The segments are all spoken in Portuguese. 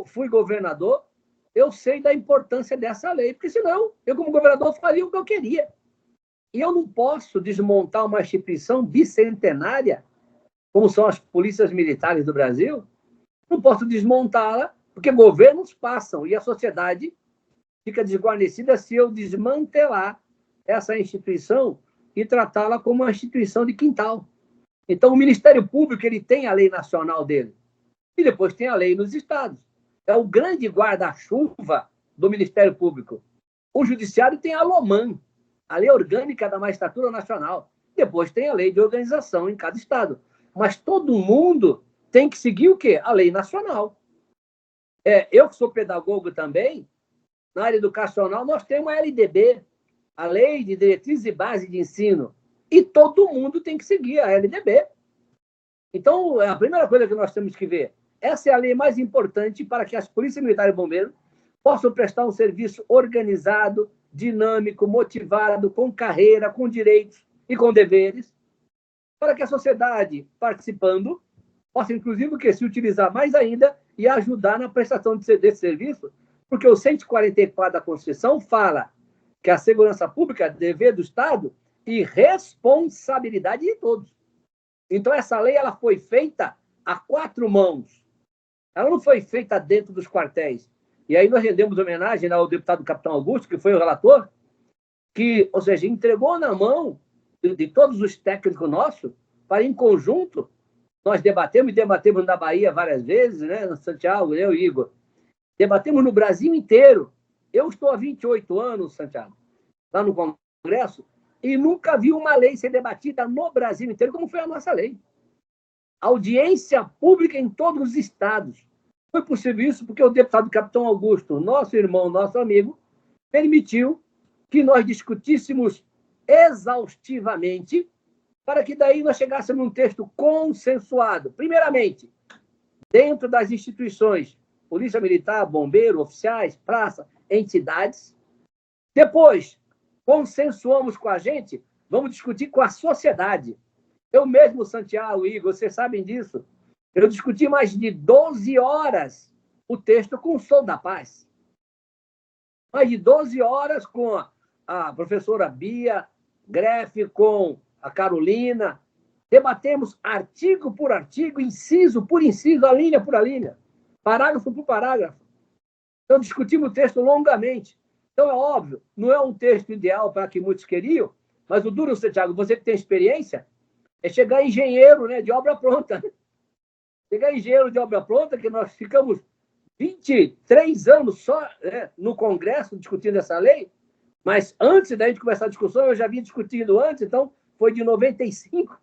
fui governador, eu sei da importância dessa lei, porque senão eu, como governador, faria o que eu queria. E eu não posso desmontar uma instituição bicentenária, como são as polícias militares do Brasil, não posso desmontá-la, porque governos passam e a sociedade fica desguarnecida se eu desmantelar essa instituição e tratá-la como uma instituição de quintal. Então, o Ministério Público ele tem a lei nacional dele e depois tem a lei nos estados. É o grande guarda-chuva do Ministério Público. O Judiciário tem a LOMAN, a Lei Orgânica da Magistratura Nacional. Depois tem a lei de organização em cada estado. Mas todo mundo tem que seguir o quê? A lei nacional. Eu que sou pedagogo também, na área educacional, nós temos a LDB, a Lei de Diretrizes e Base de Ensino, e todo mundo tem que seguir a LDB. Então, a primeira coisa que nós temos que ver, essa é a lei mais importante para que as polícias militares e bombeiros possam prestar um serviço organizado, dinâmico, motivado, com carreira, com direitos e com deveres, para que a sociedade, participando, possa, inclusive, se utilizar mais ainda e ajudar na prestação desse serviço, porque o 144 da Constituição fala que a segurança pública é dever do Estado e responsabilidade de todos. Então, essa lei ela foi feita a 4 mãos. Ela não foi feita dentro dos quartéis. E aí nós rendemos homenagem ao deputado Capitão Augusto, que foi o relator, que, ou seja, entregou na mão de todos os técnicos nossos, para, em conjunto, nós debatemos na Bahia várias vezes, né? No Santiago, eu e Igor. Debatemos no Brasil inteiro. Eu estou há 28 anos, Santiago, lá no Congresso, e nunca vi uma lei ser debatida no Brasil inteiro como foi a nossa lei. Audiência pública em todos os estados. Foi possível isso porque o deputado Capitão Augusto, nosso irmão, nosso amigo, permitiu que nós discutíssemos exaustivamente para que daí nós chegássemos num texto consensuado. Primeiramente, dentro das instituições, Polícia Militar, Bombeiro, oficiais, praça, entidades. Depois, consensuamos com a gente, vamos discutir com a sociedade. Eu mesmo, Santiago, Igor, vocês sabem disso. Eu discuti mais de 12 horas o texto com o Sou da Paz. Mais de 12 horas com a professora Bia Greff, com a Carolina. Debatemos artigo por artigo, inciso por inciso, a linha por a linha, parágrafo por parágrafo. Então, discutimos o texto longamente. Então, é óbvio, não é um texto ideal para que muitos queriam, mas o duro, Santiago, você que tem experiência, é chegar engenheiro, né, de obra pronta. Chegar engenheiro de obra pronta, que nós ficamos 23 anos só, né, no Congresso discutindo essa lei, mas antes da gente começar a discussão, eu já vinha discutindo antes, então foi de 95.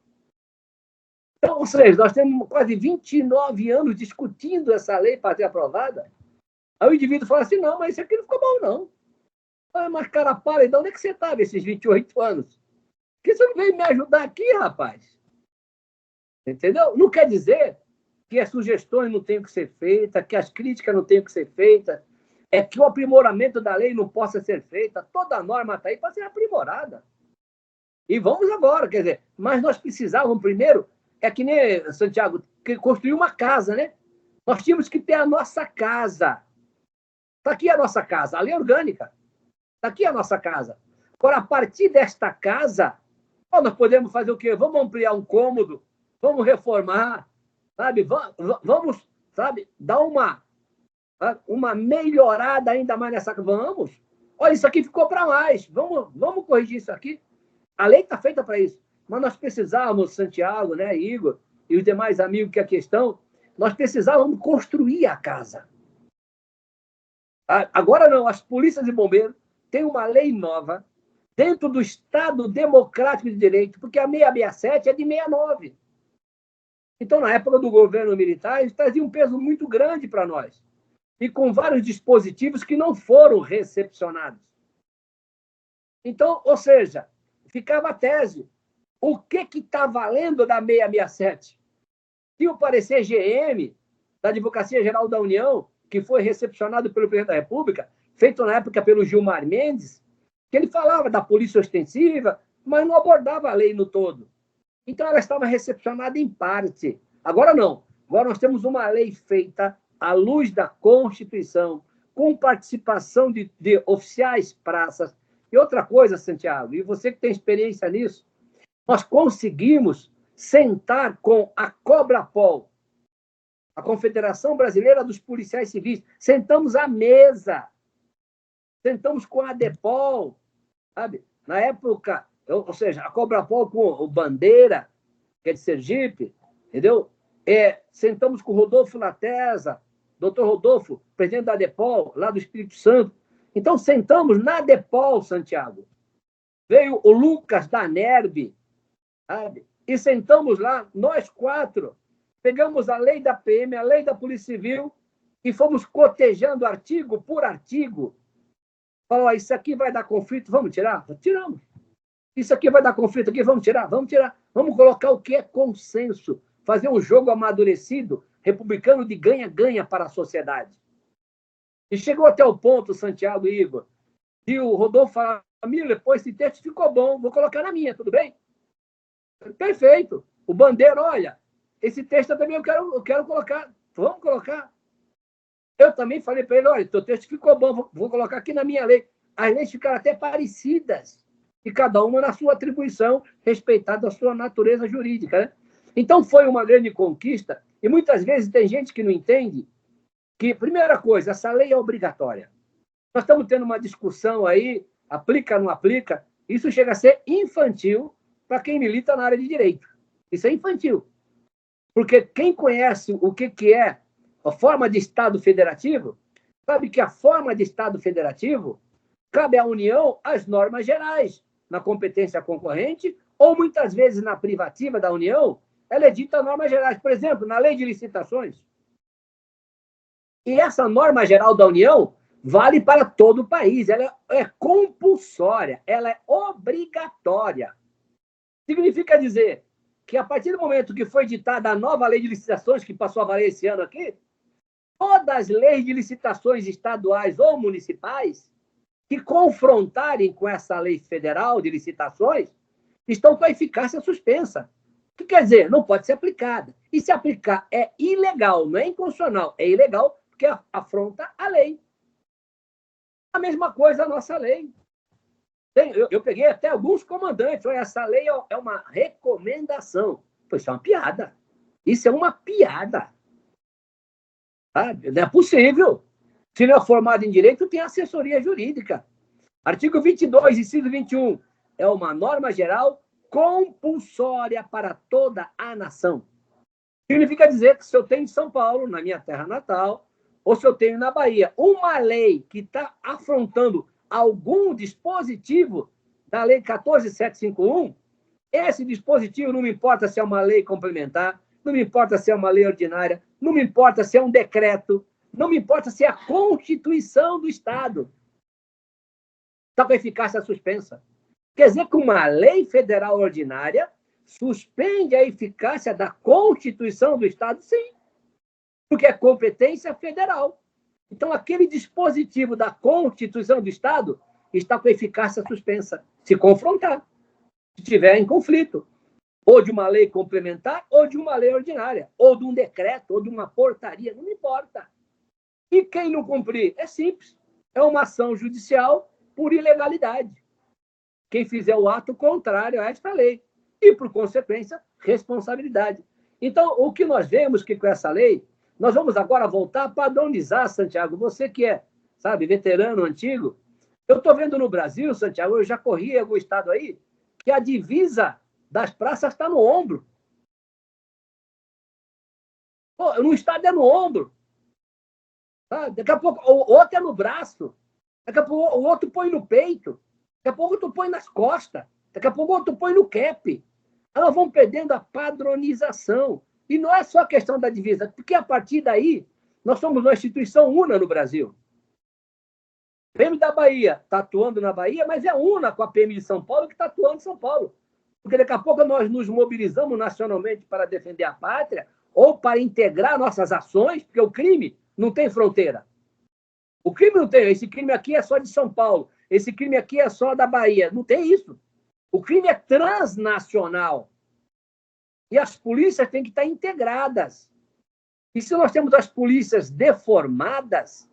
Então, ou seja, nós temos quase 29 anos discutindo essa lei para ser aprovada. Aí o indivíduo fala assim, não, mas isso aqui não ficou bom, não. Ah, mas, cara, para, então onde é que você estava esses 28 anos? Por que você não veio me ajudar aqui, rapaz? Entendeu? Não quer dizer que as sugestões não tenham que ser feitas, que as críticas não tenham que ser feitas, é que o aprimoramento da lei não possa ser feito. Toda a norma está aí para ser aprimorada. E vamos agora, quer dizer, mas nós precisávamos primeiro, é que nem, Santiago, construir uma casa, né? Nós tínhamos que ter a nossa casa. Está aqui a nossa casa, a lei orgânica. Está aqui a nossa casa. Agora, a partir desta casa, nós podemos fazer o quê? Vamos ampliar um cômodo, vamos reformar, sabe? Vamos, sabe, dar uma melhorada ainda mais nessa... Vamos. Olha, isso aqui ficou para mais. Vamos corrigir isso aqui. A lei está feita para isso. Mas nós precisávamos, Santiago, né, Igor, e os demais amigos que aqui estão, nós precisávamos construir a casa. Agora não, as polícias e bombeiros têm uma lei nova dentro do Estado Democrático de Direito, porque a 667 é de 69. Então, na época do governo militar, eles traziam um peso muito grande para nós. E com vários dispositivos que não foram recepcionados. Então, ou seja, ficava a tese. O que está valendo da 667? Se o parecer GM, da Advocacia Geral da União, que foi recepcionado pelo presidente da República, feito na época pelo Gilmar Mendes, que ele falava da polícia ostensiva, mas não abordava a lei no todo. Então, ela estava recepcionada em parte. Agora não. Agora nós temos uma lei feita à luz da Constituição, com participação de oficiais praças. E outra coisa, Santiago, e você que tem experiência nisso, nós conseguimos sentar com a Cobrapol, a Confederação Brasileira dos Policiais Civis, sentamos à mesa, sentamos com a ADEPOL, sabe? Na época, ou seja, a Cobrapol com o Bandeira, que é de Sergipe, entendeu? Sentamos com o Rodolfo Latesa, doutor Rodolfo, presidente da ADEPOL, lá do Espírito Santo. Então, sentamos na ADEPOL, Santiago. Veio o Lucas da NERB, sabe? E sentamos lá, nós 4, pegamos a lei da PM, a lei da Polícia Civil, e fomos cotejando artigo por artigo. Falou, isso aqui vai dar conflito, vamos tirar? Tiramos. Isso aqui vai dar conflito aqui, vamos tirar? Vamos tirar. Vamos colocar o que é consenso, fazer um jogo amadurecido, republicano de ganha-ganha para a sociedade. E chegou até o ponto, Santiago e Igor, e o Rodolfo falou, Miller, pô, esse texto ficou bom, vou colocar na minha, tudo bem? Perfeito. O Bandeira, olha, esse texto também eu quero colocar, vamos colocar. Eu também falei para ele, olha, teu texto ficou bom, vou colocar aqui na minha lei. As leis ficaram até parecidas, e cada uma na sua atribuição, respeitada a sua natureza jurídica, né? Então, foi uma grande conquista, e muitas vezes tem gente que não entende que, primeira coisa, essa lei é obrigatória. Nós estamos tendo uma discussão aí, aplica, não aplica, isso chega a ser infantil para quem milita na área de direito. Isso é infantil. Porque quem conhece o que é a forma de Estado federativo, sabe que a forma de Estado federativo cabe à União as normas gerais, na competência concorrente, ou muitas vezes na privativa da União, ela edita normas gerais. Por exemplo, na lei de licitações. E essa norma geral da União vale para todo o país. Ela é compulsória, ela é obrigatória. Significa dizer que, a partir do momento que foi editada a nova lei de licitações, que passou a valer esse ano aqui, todas as leis de licitações estaduais ou municipais que confrontarem com essa lei federal de licitações estão com a eficácia suspensa. O que quer dizer? Não pode ser aplicada. E se aplicar é ilegal, não é inconstitucional, é ilegal porque afronta a lei. A mesma coisa a nossa lei. Eu peguei até alguns comandantes, olha, essa lei é uma recomendação. Pois isso é uma piada. Isso é uma piada. Sabe? Não é possível. Se não é formado em direito, tem assessoria jurídica. Artigo 22, inciso 21, é uma norma geral compulsória para toda a nação. Significa dizer que se eu tenho em São Paulo, na minha terra natal, ou se eu tenho na Bahia, uma lei que está afrontando algum dispositivo da Lei 14.751, esse dispositivo não me importa se é uma lei complementar, não me importa se é uma lei ordinária, não me importa se é um decreto, não me importa se é a Constituição do Estado. Está com eficácia suspensa. Quer dizer que uma lei federal ordinária suspende a eficácia da Constituição do Estado? Sim, porque é competência federal. Então, aquele dispositivo da Constituição do Estado está com eficácia suspensa, se confrontar, se estiver em conflito, ou de uma lei complementar, ou de uma lei ordinária, ou de um decreto, ou de uma portaria, não importa. E quem não cumprir? É simples, é uma ação judicial por ilegalidade. Quem fizer o ato contrário a esta lei, e, por consequência, responsabilidade. Então, o que nós vemos que com essa lei, nós vamos agora voltar a padronizar, Santiago, você que é, sabe, veterano antigo. Eu estou vendo no Brasil, Santiago, eu já corri em algum estado aí, que a divisa das praças está no ombro. Pô, no estado é no ombro. Sabe? Daqui a pouco o outro é no braço. Daqui a pouco o outro põe no peito. Daqui a pouco tu põe nas costas. Daqui a pouco o outro põe no cap. Aí nós vamos perdendo a padronização. E não é só a questão da divisa, porque a partir daí nós somos uma instituição una no Brasil. A PM da Bahia está atuando na Bahia, mas é una com a PM de São Paulo que está atuando em São Paulo. Porque daqui a pouco nós nos mobilizamos nacionalmente para defender a pátria ou para integrar nossas ações, porque o crime não tem fronteira. O crime não tem. Esse crime aqui é só de São Paulo. Esse crime aqui é só da Bahia. Não tem isso. O crime é transnacional. E as polícias têm que estar integradas. E se nós temos as polícias deformadas,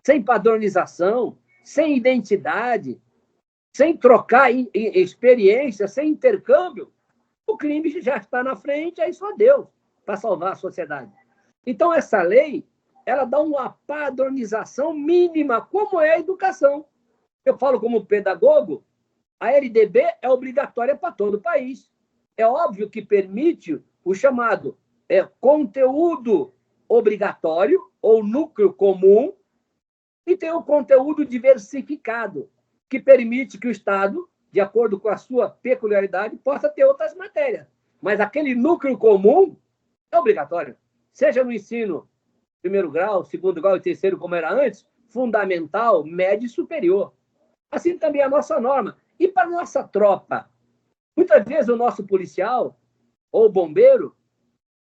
sem padronização, sem identidade, sem trocar experiência, sem intercâmbio, o crime já está na frente, aí só Deus para salvar a sociedade. Então, essa lei, ela dá uma padronização mínima, como é a educação. Eu falo como pedagogo, a LDB é obrigatória para todo o país. É óbvio que permite o chamado conteúdo obrigatório ou núcleo comum, e tem o conteúdo diversificado, que permite que o Estado, de acordo com a sua peculiaridade, possa ter outras matérias. Mas aquele núcleo comum é obrigatório. Seja no ensino primeiro grau, segundo grau e terceiro, como era antes, fundamental, médio e superior. Assim também é a nossa norma. E para a nossa tropa? Muitas vezes o nosso policial ou bombeiro,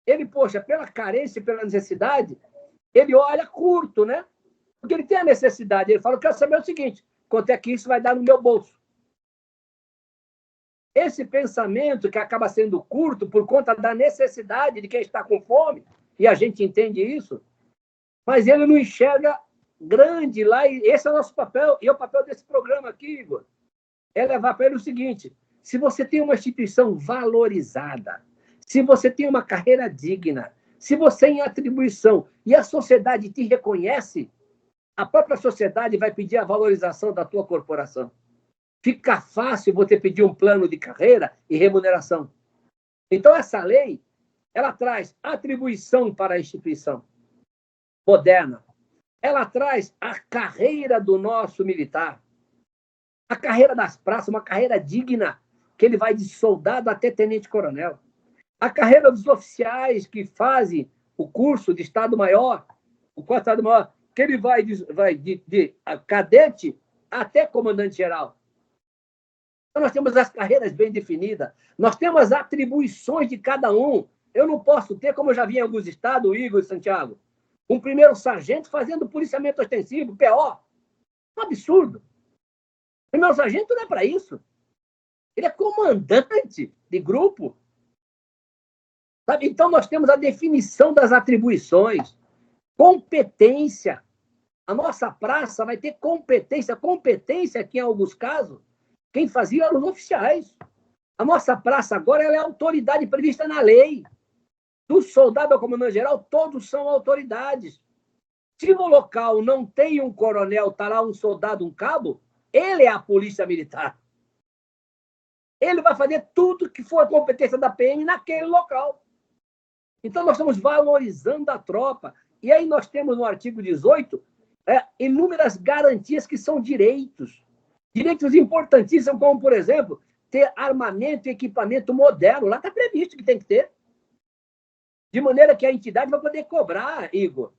ele, poxa, pela carência, pela necessidade, ele olha curto, né? Porque ele tem a necessidade. Ele fala, eu quero saber o seguinte, quanto é que isso vai dar no meu bolso? Esse pensamento que acaba sendo curto por conta da necessidade de quem está com fome, e a gente entende isso, mas ele não enxerga grande lá, e esse é o nosso papel, e é o papel desse programa aqui, Igor, é levar para ele o seguinte, se você tem uma instituição valorizada, se você tem uma carreira digna, se você tem atribuição e a sociedade te reconhece, a própria sociedade vai pedir a valorização da tua corporação. Fica fácil você pedir um plano de carreira e remuneração. Então, essa lei, ela traz atribuição para a instituição moderna. Ela traz a carreira do nosso militar, a carreira das praças, uma carreira digna, que ele vai de soldado até tenente-coronel. A carreira dos oficiais que fazem o curso de Estado-Maior, o quarto Estado-Maior, que ele vai de cadete até comandante-geral. Então, nós temos as carreiras bem definidas, nós temos as atribuições de cada um. Eu não posso ter, como eu já vi em alguns estados, Igor e Santiago, um primeiro sargento fazendo policiamento ostensivo, PO. Um absurdo. O primeiro sargento não é para isso. Ele é comandante de grupo. Sabe? Então, nós temos a definição das atribuições, competência. A nossa praça vai ter competência. Competência, que em alguns casos, quem fazia eram os oficiais. A nossa praça agora ela é autoridade prevista na lei. Do soldado ao comandante-geral, todos são autoridades. Se no local não tem um coronel, está lá um soldado, um cabo, ele é a polícia militar. Ele vai fazer tudo que for a competência da PM naquele local. Então, nós estamos valorizando a tropa. E aí nós temos no artigo 18 inúmeras garantias que são direitos. Direitos importantíssimos, como, por exemplo, ter armamento e equipamento moderno. Lá está previsto que tem que ter. De maneira que a entidade vai poder cobrar, Igor,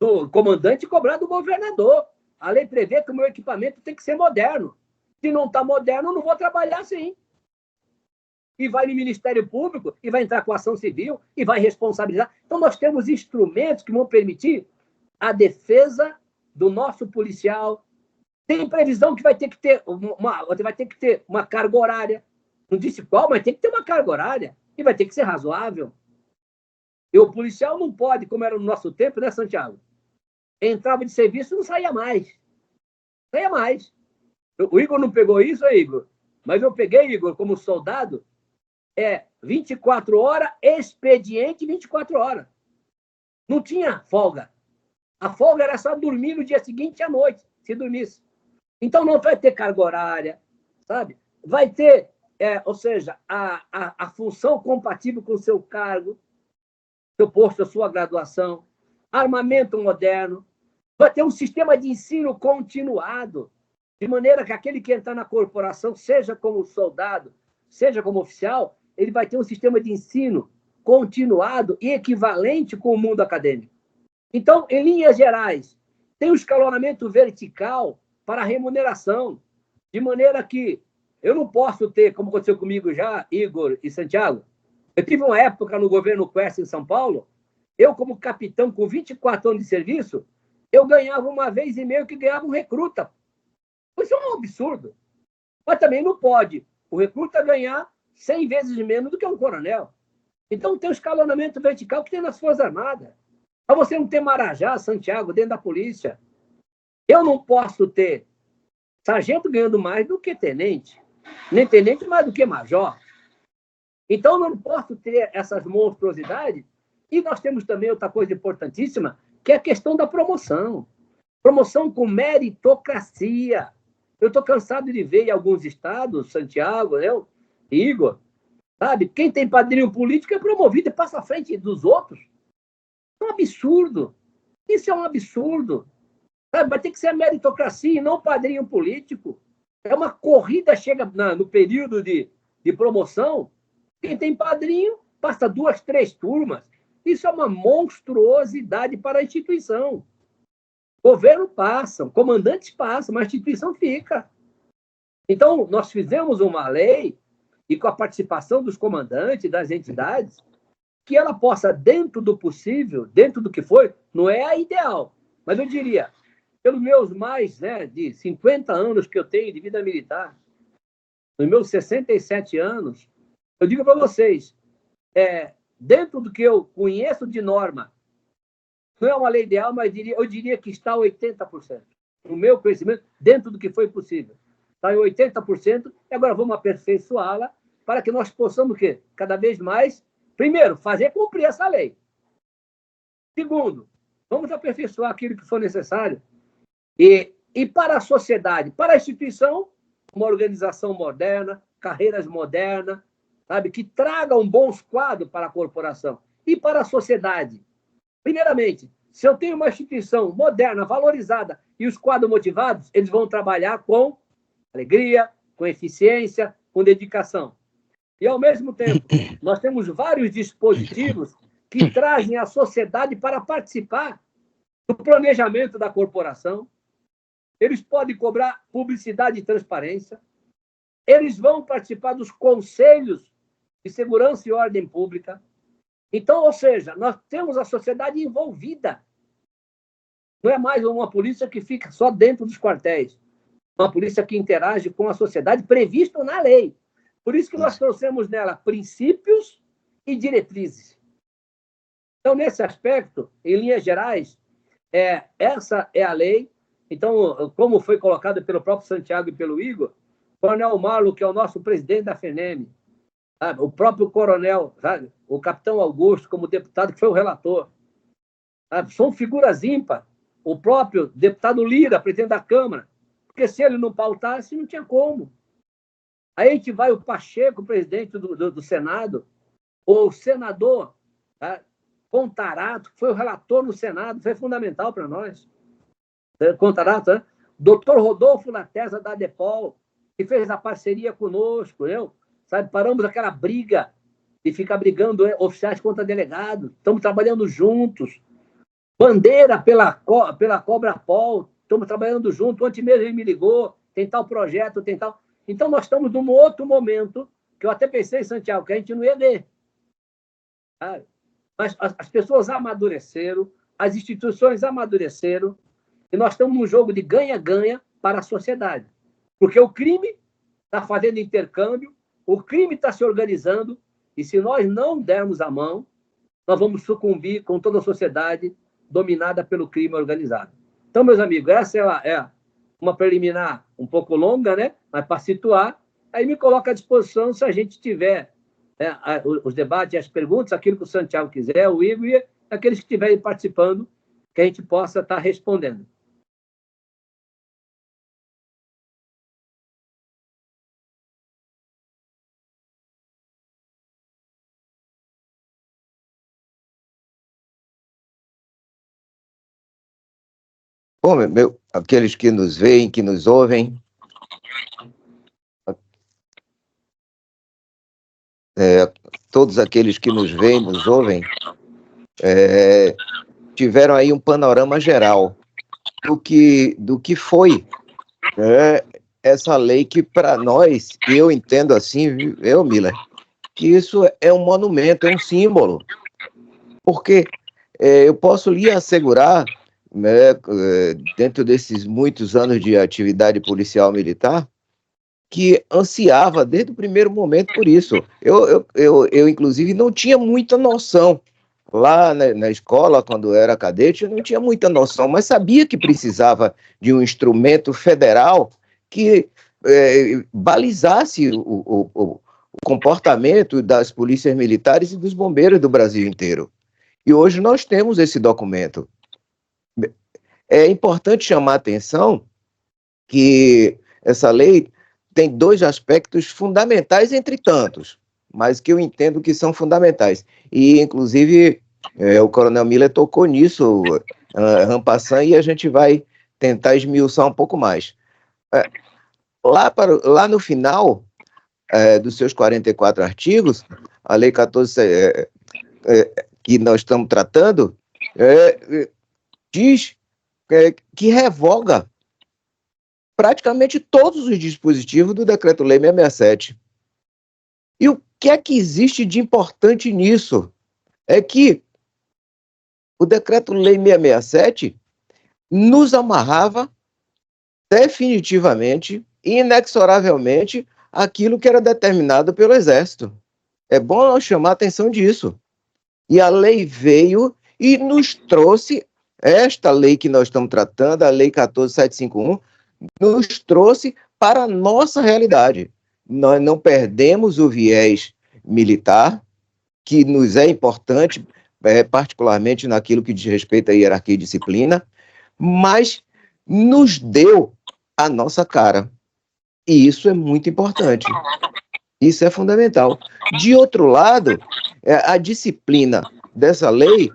do comandante e cobrar do governador. A lei prevê que o meu equipamento tem que ser moderno. Se não está moderno, eu não vou trabalhar assim. E vai no Ministério Público, e vai entrar com ação civil, e vai responsabilizar. Então, nós temos instrumentos que vão permitir a defesa do nosso policial. Tem previsão que vai ter que ter uma carga horária. Não disse qual, mas tem que ter uma carga horária. E vai ter que ser razoável. E o policial não pode, como era no nosso tempo, né, Santiago? Entrava de serviço e não saía mais. Saía mais. O Igor não pegou isso, Igor? Mas eu peguei, Igor, como soldado, 24 horas, expediente 24 horas. Não tinha folga. A folga era só dormir no dia seguinte à noite, se dormisse. Então, não vai ter carga horária, sabe? Vai ter, ou seja, a função compatível com o seu cargo, seu posto, a sua graduação, armamento moderno, vai ter um sistema de ensino continuado, de maneira que aquele que entrar na corporação, seja como soldado, seja como oficial, ele vai ter um sistema de ensino continuado e equivalente com o mundo acadêmico. Então, em linhas gerais, tem o escalonamento vertical para a remuneração, de maneira que eu não posso ter, como aconteceu comigo já, Igor e Santiago, eu tive uma época no governo Quest em São Paulo, eu como capitão com 24 anos de serviço, eu ganhava 1,5 vezes que ganhava um recruta. Isso é um absurdo. Mas também não pode o recruta ganhar 100 vezes menos do que um coronel. Então, tem o escalonamento vertical que tem nas Forças Armadas. Para você não ter Marajá, Santiago, dentro da polícia. Eu não posso ter sargento ganhando mais do que tenente, nem tenente mais do que major. Então, eu não posso ter essas monstruosidades. E nós temos também outra coisa importantíssima, que é a questão da promoção. Promoção com meritocracia. Eu estou cansado de ver em alguns estados, Santiago, né, Igor, sabe? Quem tem padrinho político é promovido e passa à frente dos outros. É um absurdo. Isso é um absurdo. Sabe? Vai ter que ser a meritocracia e não o padrinho político. É uma corrida, chega no período de promoção, quem tem padrinho passa 2, 3 turmas. Isso é uma monstruosidade para a instituição. Governo passa, comandantes passam, mas a instituição fica. Então, nós fizemos uma lei, e com a participação dos comandantes, das entidades, que ela possa, dentro do possível, dentro do que foi, não é a ideal, mas eu diria, pelos meus mais de 50 anos que eu tenho de vida militar, nos meus 67 anos, eu digo para vocês, dentro do que eu conheço de norma, não é uma lei ideal, mas eu diria que está 80%. No meu conhecimento, dentro do que foi possível. Está em 80%, e agora vamos aperfeiçoá-la para que nós possamos o quê? Cada vez mais, primeiro, fazer cumprir essa lei. Segundo, vamos aperfeiçoar aquilo que for necessário. E para a sociedade, para a instituição, uma organização moderna, carreiras modernas, sabe, que tragam bons quadros para a corporação. E para a sociedade, primeiramente, se eu tenho uma instituição moderna, valorizada, e os quadros motivados, eles vão trabalhar com alegria, com eficiência, com dedicação. E, ao mesmo tempo, nós temos vários dispositivos que trazem a sociedade para participar do planejamento da corporação. Eles podem cobrar publicidade e transparência. Eles vão participar dos conselhos de segurança e ordem pública. Então, ou seja, nós temos a sociedade envolvida. Não é mais uma polícia que fica só dentro dos quartéis. Uma polícia que interage com a sociedade previsto na lei. Por isso que nós trouxemos nela princípios e diretrizes. Então, nesse aspecto, em linhas gerais, essa é a lei. Então, como foi colocado pelo próprio Santiago e pelo Igor, o Coronel Marlo, que é o nosso presidente da FENEM, sabe? O próprio coronel, sabe? O capitão Augusto, como deputado, que foi o relator. Sabe? São figuras ímpares. O próprio deputado Lira, presidente da Câmara, porque se ele não pautasse, não tinha como. Aí a gente vai o Pacheco, presidente do Senado, o senador Contarato, que foi o relator no Senado, foi fundamental para nós. Contarato, né? Doutor Rodolfo Latesa da ADEPOL, que fez a parceria conosco, sabe? Paramos aquela briga de ficar brigando oficiais contra delegados, estamos trabalhando juntos. Bandeira pela Cobra Pol, estamos trabalhando juntos. Ontem mesmo ele me ligou, tem tal projeto, tem tal. Então, nós estamos num outro momento, que eu até pensei, Santiago, que a gente não ia ver. Sabe? Mas as pessoas amadureceram, as instituições amadureceram, e nós estamos num jogo de ganha-ganha para a sociedade. Porque o crime está fazendo intercâmbio, o crime está se organizando, e se nós não dermos a mão, nós vamos sucumbir com toda a sociedade dominada pelo crime organizado. Então, meus amigos, essa é uma preliminar um pouco longa, né? Mas para situar, aí me coloca à disposição se a gente tiver os debates, as perguntas, aquilo que o Santiago quiser, o Igor e aqueles que estiverem participando, que a gente possa estar respondendo. Bom, aqueles que nos veem, que nos ouvem, todos aqueles que nos veem, nos ouvem, tiveram aí um panorama geral do que foi essa lei que, para nós, eu entendo assim, Miller, que isso é um monumento, é um símbolo. Porque eu posso lhe assegurar, né, dentro desses muitos anos de atividade policial militar, que ansiava desde o primeiro momento por isso. Eu inclusive, não tinha muita noção. Lá na escola, quando eu era cadete, eu não tinha muita noção, mas sabia que precisava de um instrumento federal que balizasse o comportamento das polícias militares e dos bombeiros do Brasil inteiro. E hoje nós temos esse documento. É importante chamar a atenção que essa lei tem dois aspectos fundamentais, entre tantos, mas que eu entendo que são fundamentais. E, inclusive, o Coronel Miller tocou nisso, en passant, e a gente vai tentar esmiuçar um pouco mais. Lá no final dos seus 44 artigos, a Lei 14, que nós estamos tratando, diz que revoga praticamente todos os dispositivos do Decreto-Lei 667. E o que é que existe de importante nisso? É que o Decreto-Lei 667 nos amarrava definitivamente e inexoravelmente aquilo que era determinado pelo Exército. É bom nós chamar a atenção disso. E a lei veio e nos trouxe, esta lei que nós estamos tratando, a Lei 14.751, nos trouxe para a nossa realidade. Nós não perdemos o viés militar, que nos é importante, particularmente naquilo que diz respeito à hierarquia e disciplina, mas nos deu a nossa cara. E isso é muito importante. Isso é fundamental. De outro lado, a disciplina dessa lei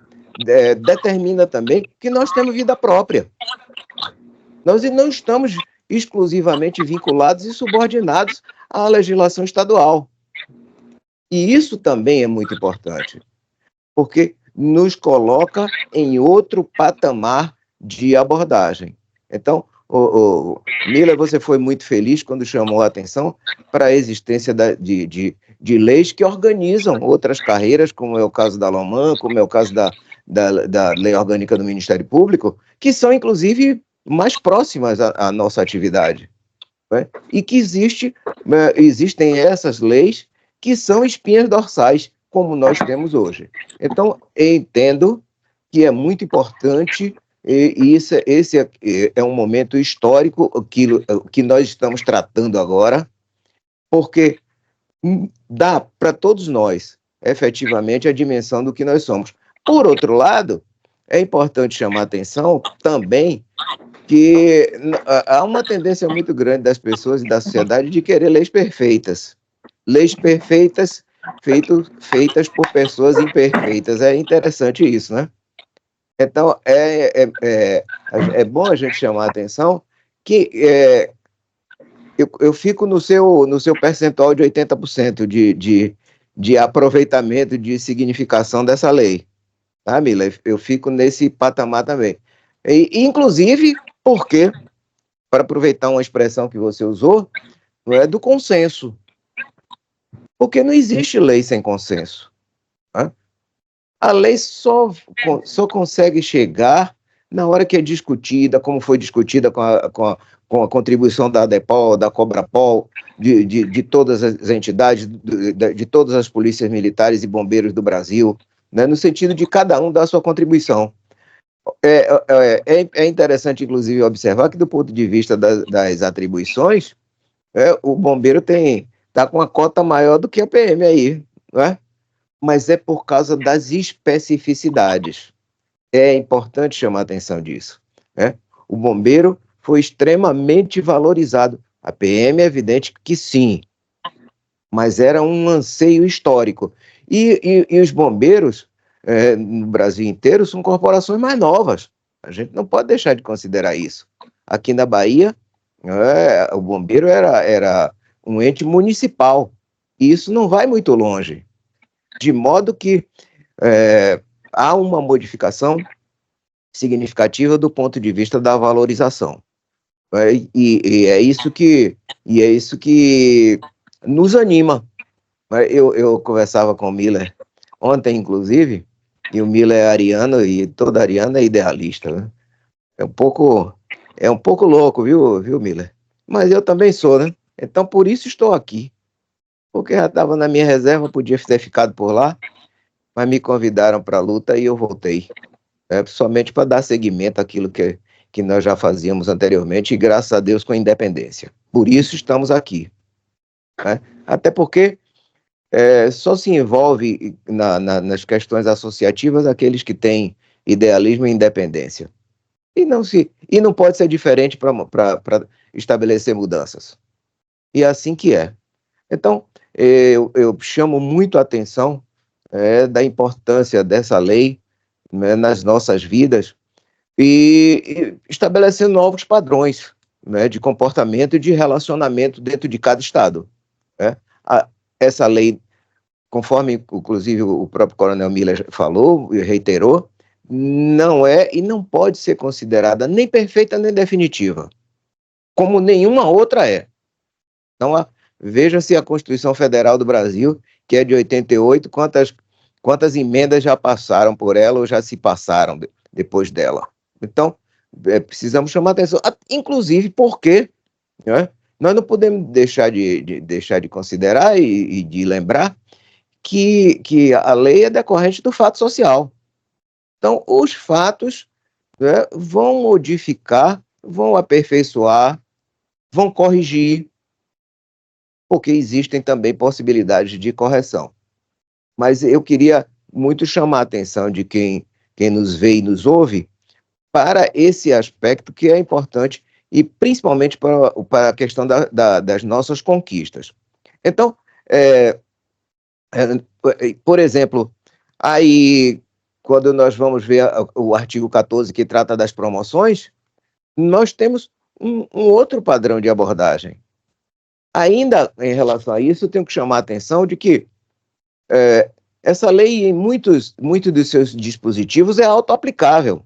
determina também que nós temos vida própria. Nós não estamos exclusivamente vinculados e subordinados à legislação estadual. E isso também é muito importante, porque nos coloca em outro patamar de abordagem. Então, Miller, você foi muito feliz quando chamou a atenção para a existência de leis que organizam outras carreiras, como é o caso da LOMAN, como é o caso da Lei Orgânica do Ministério Público, que são, inclusive, mais próximas à nossa atividade. Né? E que existem essas leis que são espinhas dorsais, como nós temos hoje. Então, eu entendo que é muito importante, e esse é um momento histórico que nós estamos tratando agora, porque dá para todos nós, efetivamente, a dimensão do que nós somos. Por outro lado, é importante chamar a atenção também que há uma tendência muito grande das pessoas e da sociedade de querer leis perfeitas. Leis perfeitas feitas por pessoas imperfeitas. É interessante isso, né? Então, é bom a gente chamar a atenção que eu fico no seu percentual de 80% de aproveitamento, de significação dessa lei. Tá, Mila? Eu fico nesse patamar também. Inclusive, porque, para aproveitar uma expressão que você usou, não é do consenso. Porque não existe lei sem consenso. Né? A lei só consegue chegar na hora que é discutida, como foi discutida com a contribuição da ADEPOL, da Cobrapol, de todas as entidades, de todas as polícias militares e bombeiros do Brasil, né, no sentido de cada um dar a sua contribuição. É interessante, inclusive, observar que, do ponto de vista das atribuições, o bombeiro está com uma cota maior do que a PM aí, não é? Mas é por causa das especificidades. É importante chamar a atenção disso. Né? O bombeiro foi extremamente valorizado. A PM é evidente que sim, mas era um anseio histórico. E os bombeiros, no Brasil inteiro, são corporações mais novas. A gente não pode deixar de considerar isso. Aqui na Bahia, o bombeiro era um ente municipal. E isso não vai muito longe. De modo que há uma modificação significativa do ponto de vista da valorização. E é isso que nos anima. Eu conversava com o Miller ontem, inclusive, e o Miller é ariano, e toda ariana é idealista. Né? É um pouco louco, viu, Miller? Mas eu também sou, né? Então, por isso estou aqui. Porque já estava na minha reserva, podia ter ficado por lá, mas me convidaram para a luta e eu voltei. Somente para dar seguimento àquilo que nós já fazíamos anteriormente, e graças a Deus com a independência. Por isso estamos aqui. Né? Até porque só se envolve nas questões associativas aqueles que têm idealismo e independência. E não pode ser diferente para estabelecer mudanças. E é assim que é. Então, eu chamo muito a atenção da importância dessa lei, né, nas nossas vidas, e estabelecendo novos padrões, né, de comportamento e de relacionamento dentro de cada estado. Né? Essa lei, conforme inclusive o próprio Coronel Miller falou e reiterou, não é e não pode ser considerada nem perfeita nem definitiva, como nenhuma outra é. Então, veja-se a Constituição Federal do Brasil, que é de 88, quantas emendas já passaram por ela ou já se passaram depois dela. Então, precisamos chamar atenção, inclusive porque, né, nós não podemos deixar de considerar e de lembrar que a lei é decorrente do fato social. Então, os fatos, né, vão modificar, vão aperfeiçoar, vão corrigir, porque existem também possibilidades de correção. Mas eu queria muito chamar a atenção de quem nos vê e nos ouve para esse aspecto que é importante e principalmente para a questão das nossas conquistas. Então, por exemplo, aí quando nós vamos ver o artigo 14 que trata das promoções, nós temos um outro padrão de abordagem. Ainda em relação a isso, eu tenho que chamar a atenção de que essa lei, em muitos dos seus dispositivos, é autoaplicável.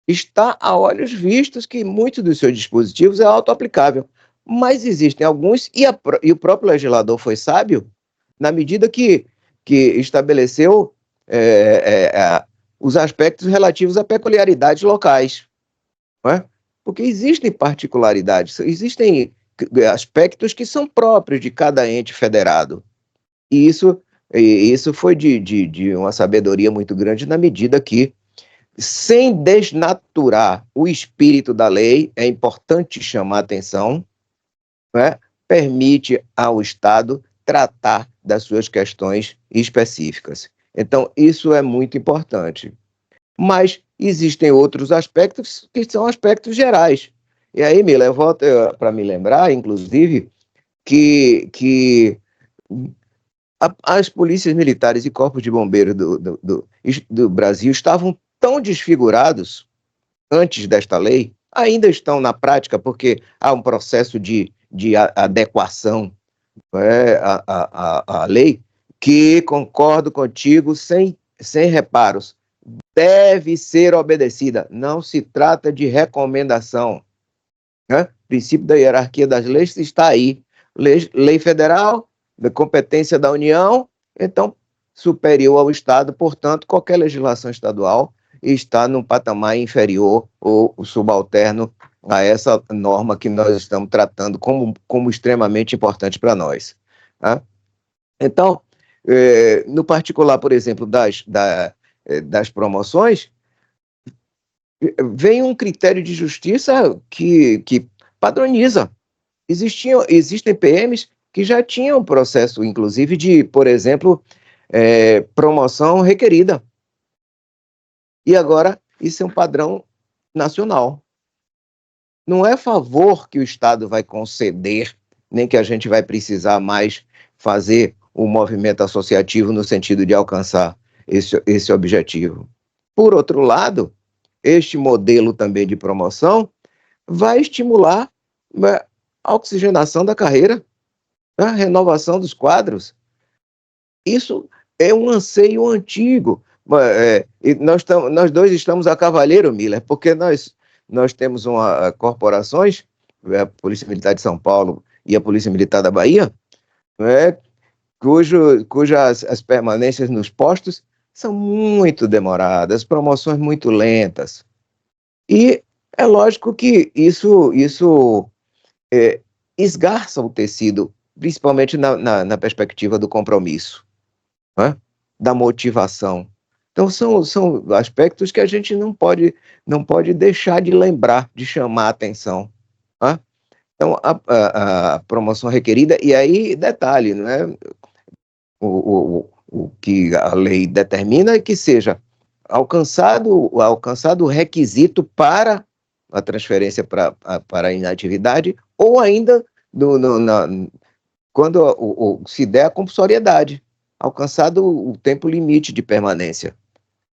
Está a olhos vistos que muitos dos seus dispositivos é autoaplicável. Mas existem alguns, e o próprio legislador foi sábio, na medida que estabeleceu os aspectos relativos a peculiaridades locais. Não é? Porque existem particularidades, existem aspectos que são próprios de cada ente federado. E isso foi de uma sabedoria muito grande, na medida que, sem desnaturar o espírito da lei, é importante chamar a atenção, né, permite ao Estado tratar das suas questões específicas. Então, isso é muito importante. Mas existem outros aspectos que são aspectos gerais. E aí, Mila, eu volto para me lembrar, inclusive, que as polícias militares e corpos de bombeiros do Brasil estavam tão desfigurados antes desta lei, ainda estão na prática, porque há um processo de adequação à lei, que, concordo contigo, sem reparos, deve ser obedecida. Não se trata de recomendação. Né? O princípio da hierarquia das leis está aí. Lei federal, da competência da União, então superior ao Estado, portanto, qualquer legislação estadual está num patamar inferior ou subalterno a essa norma que nós estamos tratando como extremamente importante para nós. Tá? Então, no particular, por exemplo, das promoções, vem um critério de justiça que padroniza. Existem PMs que já tinham processo, inclusive, de, por exemplo, promoção requerida. E agora, isso é um padrão nacional. Não é favor que o Estado vai conceder, nem que a gente vai precisar mais fazer um movimento associativo no sentido de alcançar esse objetivo. Por outro lado, este modelo também de promoção vai estimular a oxigenação da carreira, a renovação dos quadros. Isso é um anseio antigo. E nós dois estamos a cavaleiro, Miller, porque nós temos corporações, a Polícia Militar de São Paulo e a Polícia Militar da Bahia, cujas as permanências nos postos são muito demoradas, promoções muito lentas. E é lógico que isso esgarça o tecido, principalmente na perspectiva do compromisso, né? Da motivação. Então, são aspectos que a gente não pode deixar de lembrar, de chamar a atenção, né? Então, a promoção requerida, e aí, detalhe, né? O que a lei determina é que seja alcançado o requisito para a transferência para a inatividade, ou ainda quando se der a compulsoriedade, alcançado o tempo limite de permanência.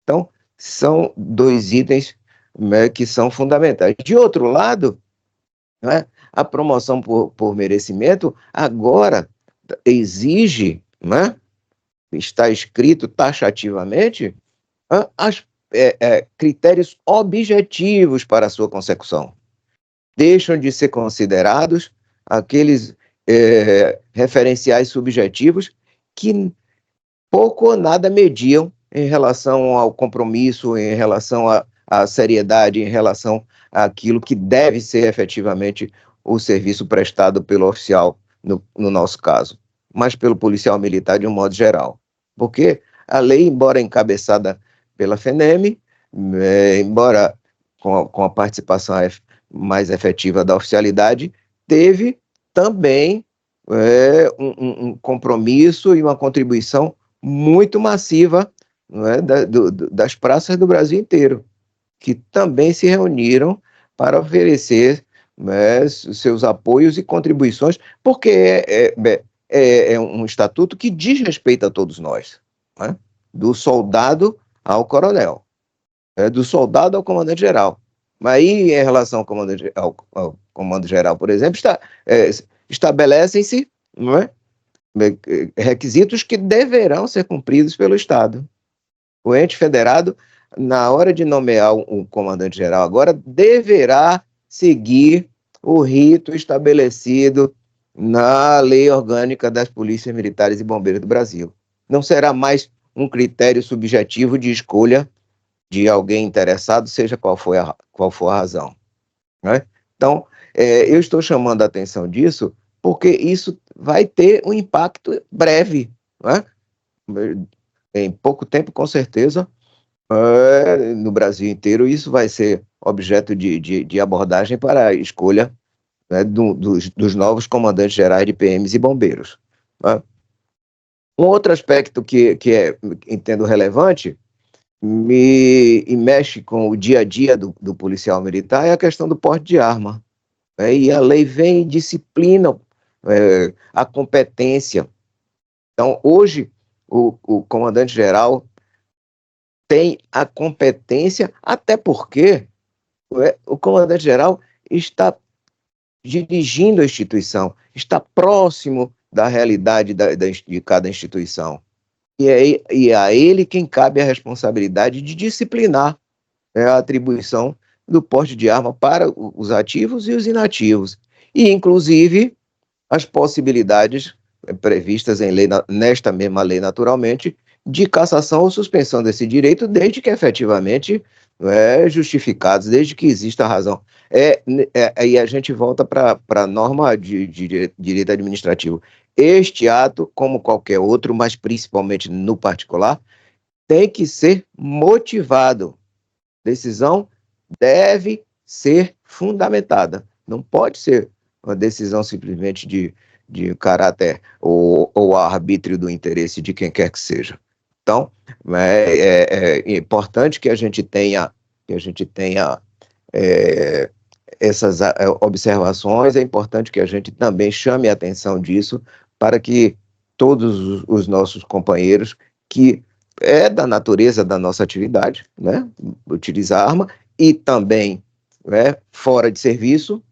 Então, são dois itens, né, que são fundamentais. De outro lado, né, a promoção por merecimento agora exige, né, está escrito taxativamente, critérios objetivos para a sua consecução. Deixam de ser considerados aqueles referenciais subjetivos que pouco ou nada mediam em relação ao compromisso, em relação à seriedade, em relação àquilo que deve ser efetivamente o serviço prestado pelo oficial, no nosso caso, mas pelo policial militar de um modo geral. Porque a lei, embora encabeçada pela FENEM, embora com a participação mais efetiva da oficialidade, teve também um compromisso e uma contribuição muito massiva, não é, das praças do Brasil inteiro, que também se reuniram para oferecer, né, seus apoios e contribuições, porque é um estatuto que diz respeito a todos nós, né? Do soldado ao coronel, do soldado ao comandante-geral. Mas aí, em relação ao comando-geral, por exemplo, estabelecem-se, não é, requisitos que deverão ser cumpridos pelo Estado. O ente federado, na hora de nomear um comandante-geral agora, deverá seguir o rito estabelecido na Lei Orgânica das Polícias Militares e Bombeiros do Brasil. Não será mais um critério subjetivo de escolha de alguém interessado, seja qual for a razão, né? Então, eu estou chamando a atenção disso porque isso vai ter um impacto breve, né? Em pouco tempo, com certeza, no Brasil inteiro, isso vai ser objeto de abordagem para a escolha, né, dos novos comandantes gerais de PMs e bombeiros, né? Um outro aspecto que entendo relevante e mexe com o dia a dia do policial militar é a questão do porte de arma, né? E a lei vem e disciplina a competência. Então, hoje, o comandante-geral tem a competência, até porque o comandante-geral está dirigindo a instituição, está próximo da realidade de cada instituição. E é a ele quem cabe a responsabilidade de disciplinar, a atribuição do porte de arma para os ativos e os inativos. E, inclusive, as possibilidades previstas em lei, nesta mesma lei, naturalmente, de cassação ou suspensão desse direito, desde que efetivamente justificados, desde que exista razão. Aí a gente volta para a norma de direito administrativo. Este ato, como qualquer outro, mas principalmente no particular, tem que ser motivado. Decisão deve ser fundamentada. Não pode ser uma decisão simplesmente de caráter ou arbítrio do interesse de quem quer que seja. Então, é importante que a gente tenha essas observações, é importante que a gente também chame a atenção disso para que todos os nossos companheiros, que é da natureza da nossa atividade, né, utilizar arma, e também fora de serviço,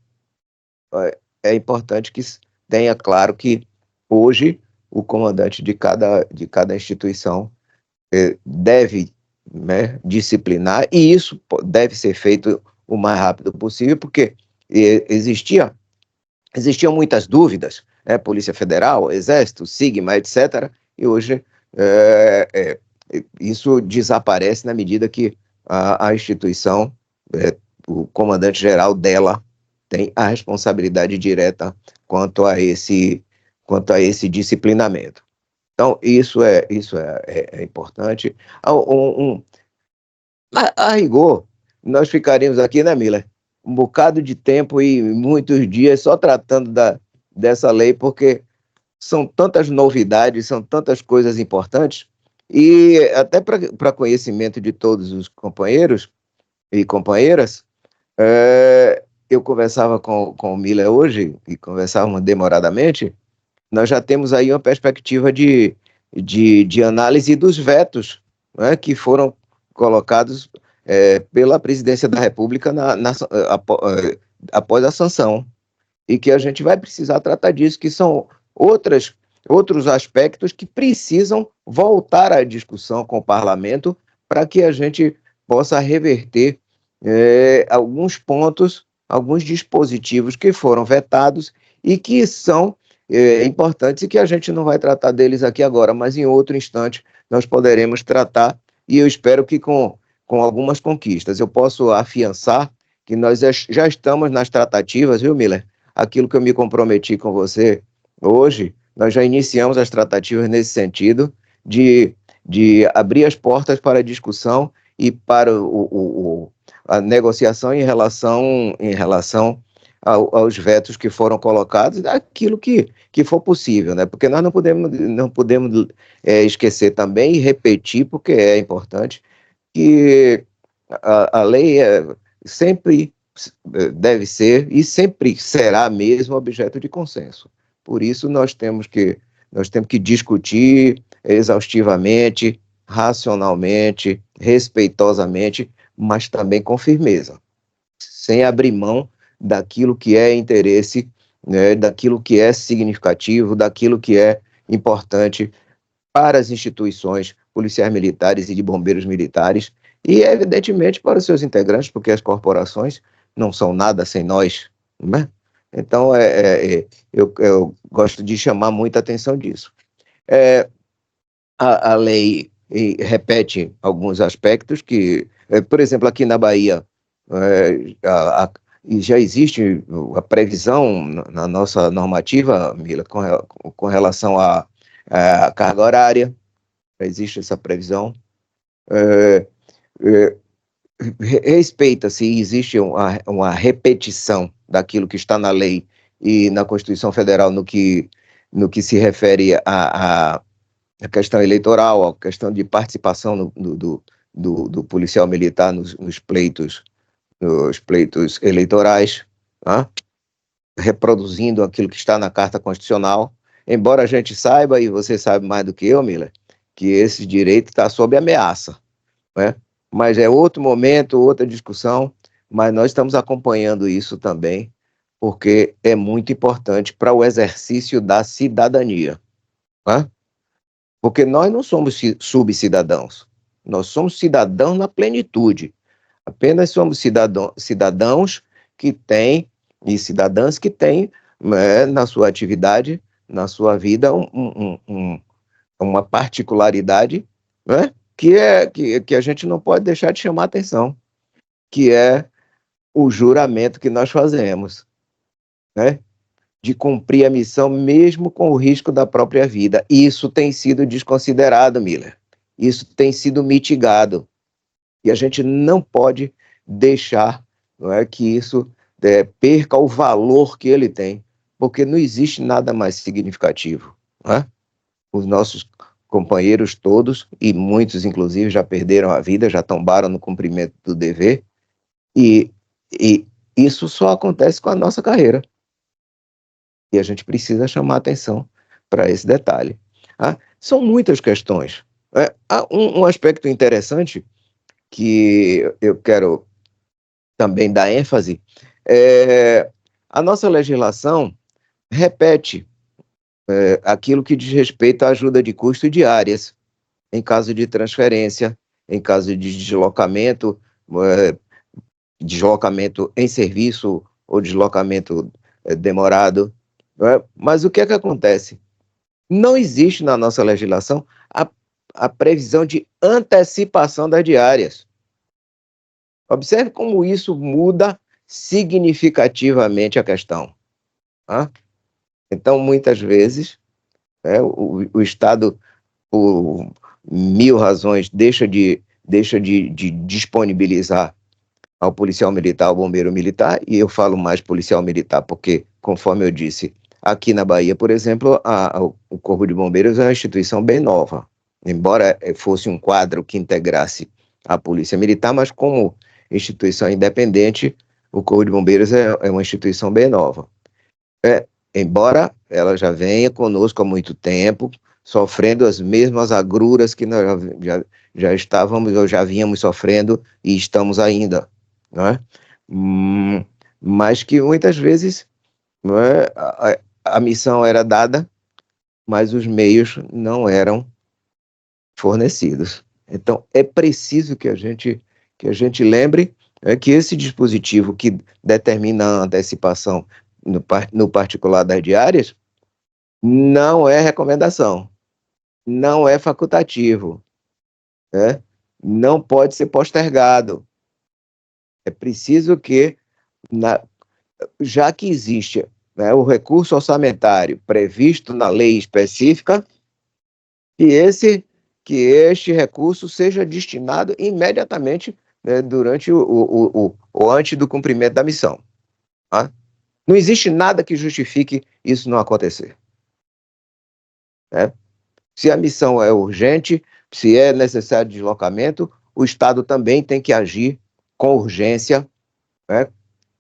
é importante que tenha claro que hoje o comandante de cada instituição deve, né, disciplinar, e isso deve ser feito o mais rápido possível, porque existiam muitas dúvidas, né, Polícia Federal, Exército, Sigma, etc., e hoje isso desaparece na medida que a instituição, o comandante-geral dela tem a responsabilidade direta quanto a esse disciplinamento. Então, isso é importante. A rigor, nós ficaríamos aqui, né, Miller, um bocado de tempo e muitos dias só tratando dessa lei, porque são tantas novidades, são tantas coisas importantes, e até para conhecimento de todos os companheiros e companheiras, eu conversava com o Miller hoje, e conversávamos demoradamente, nós já temos aí uma perspectiva de análise dos vetos, né, que foram colocados pela Presidência da República após a sanção, e que a gente vai precisar tratar disso, que são outros aspectos que precisam voltar à discussão com o parlamento para que a gente possa reverter alguns pontos, alguns dispositivos que foram vetados e que são importantes e que a gente não vai tratar deles aqui agora, mas em outro instante nós poderemos tratar, e eu espero que com algumas conquistas. Eu posso afiançar que nós já estamos nas tratativas, viu, Miller? Aquilo que eu me comprometi com você hoje, nós já iniciamos as tratativas nesse sentido de abrir as portas para a discussão e para a negociação em relação aos vetos que foram colocados, aquilo que for possível, né? Porque nós não podemos esquecer também e repetir, porque é importante, que a lei sempre deve ser e sempre será mesmo objeto de consenso. Por isso nós temos que discutir exaustivamente, racionalmente, respeitosamente, mas também com firmeza, sem abrir mão daquilo que é interesse, né, daquilo que é significativo, daquilo que é importante para as instituições policiais militares e de bombeiros militares, e evidentemente para os seus integrantes, porque as corporações não são nada sem nós, né? Então, eu gosto de chamar muita atenção disso. A lei repete alguns aspectos que, por exemplo, aqui na Bahia, já existe a previsão na nossa normativa, Mila, com relação à carga horária, existe essa previsão. Respeita-se, existe uma repetição daquilo que está na lei e na Constituição Federal no que se refere à questão eleitoral, à questão de participação do policial militar nos pleitos eleitorais, tá? Reproduzindo aquilo que está na Carta Constitucional, embora a gente saiba, e você sabe mais do que eu, Miller, que esse direito está sob ameaça, né? Mas é outro momento, outra discussão, mas nós estamos acompanhando isso também, porque é muito importante para o exercício da cidadania, né? Porque nós não somos subcidadãos, nós somos cidadãos na plenitude, apenas somos cidadãos que têm, e cidadãs que têm, né, na sua atividade, na sua vida, uma particularidade, né, que a gente não pode deixar de chamar atenção, que é o juramento que nós fazemos, né, de cumprir a missão mesmo com o risco da própria vida. Isso tem sido desconsiderado, Miller. Isso tem sido mitigado. E a gente não pode deixar, não é, que isso perca o valor que ele tem, porque não existe nada mais significativo, não é? Os nossos companheiros todos, e muitos inclusive já perderam a vida, já tombaram no cumprimento do dever, e isso só acontece com a nossa carreira. E a gente precisa chamar atenção para esse detalhe. Tá? São muitas questões. Há um aspecto interessante que eu quero também dar ênfase, a nossa legislação repete aquilo que diz respeito à ajuda de custo diárias, em caso de transferência, em caso de deslocamento em serviço ou deslocamento demorado. Mas o que é que acontece? Não existe na nossa legislação a previsão de antecipação das diárias. Observe como isso muda significativamente a questão. Tá? Então, muitas vezes, o Estado, por mil razões, deixa de disponibilizar ao policial militar, ao bombeiro militar, e eu falo mais policial militar porque, conforme eu disse, aqui na Bahia, por exemplo, o Corpo de Bombeiros é uma instituição bem nova, embora fosse um quadro que integrasse a Polícia Militar, mas como instituição independente, o Corpo de Bombeiros é uma instituição bem nova. Embora ela já venha conosco há muito tempo, sofrendo as mesmas agruras que nós já estávamos ou já vínhamos sofrendo e estamos ainda, não é? Mas que muitas vezes, não é, a missão era dada, mas os meios não eram fornecidos. Então, é preciso que a gente lembre que esse dispositivo que determina a antecipação no particular das diárias não é recomendação, não é facultativo, né? Não pode ser postergado. É preciso que, já que existe, né, o recurso orçamentário previsto na lei específica, que este recurso seja destinado imediatamente, né, durante ou antes do cumprimento da missão. Tá? Não existe nada que justifique isso não acontecer. Né? Se a missão é urgente, se é necessário deslocamento, o Estado também tem que agir com urgência, né,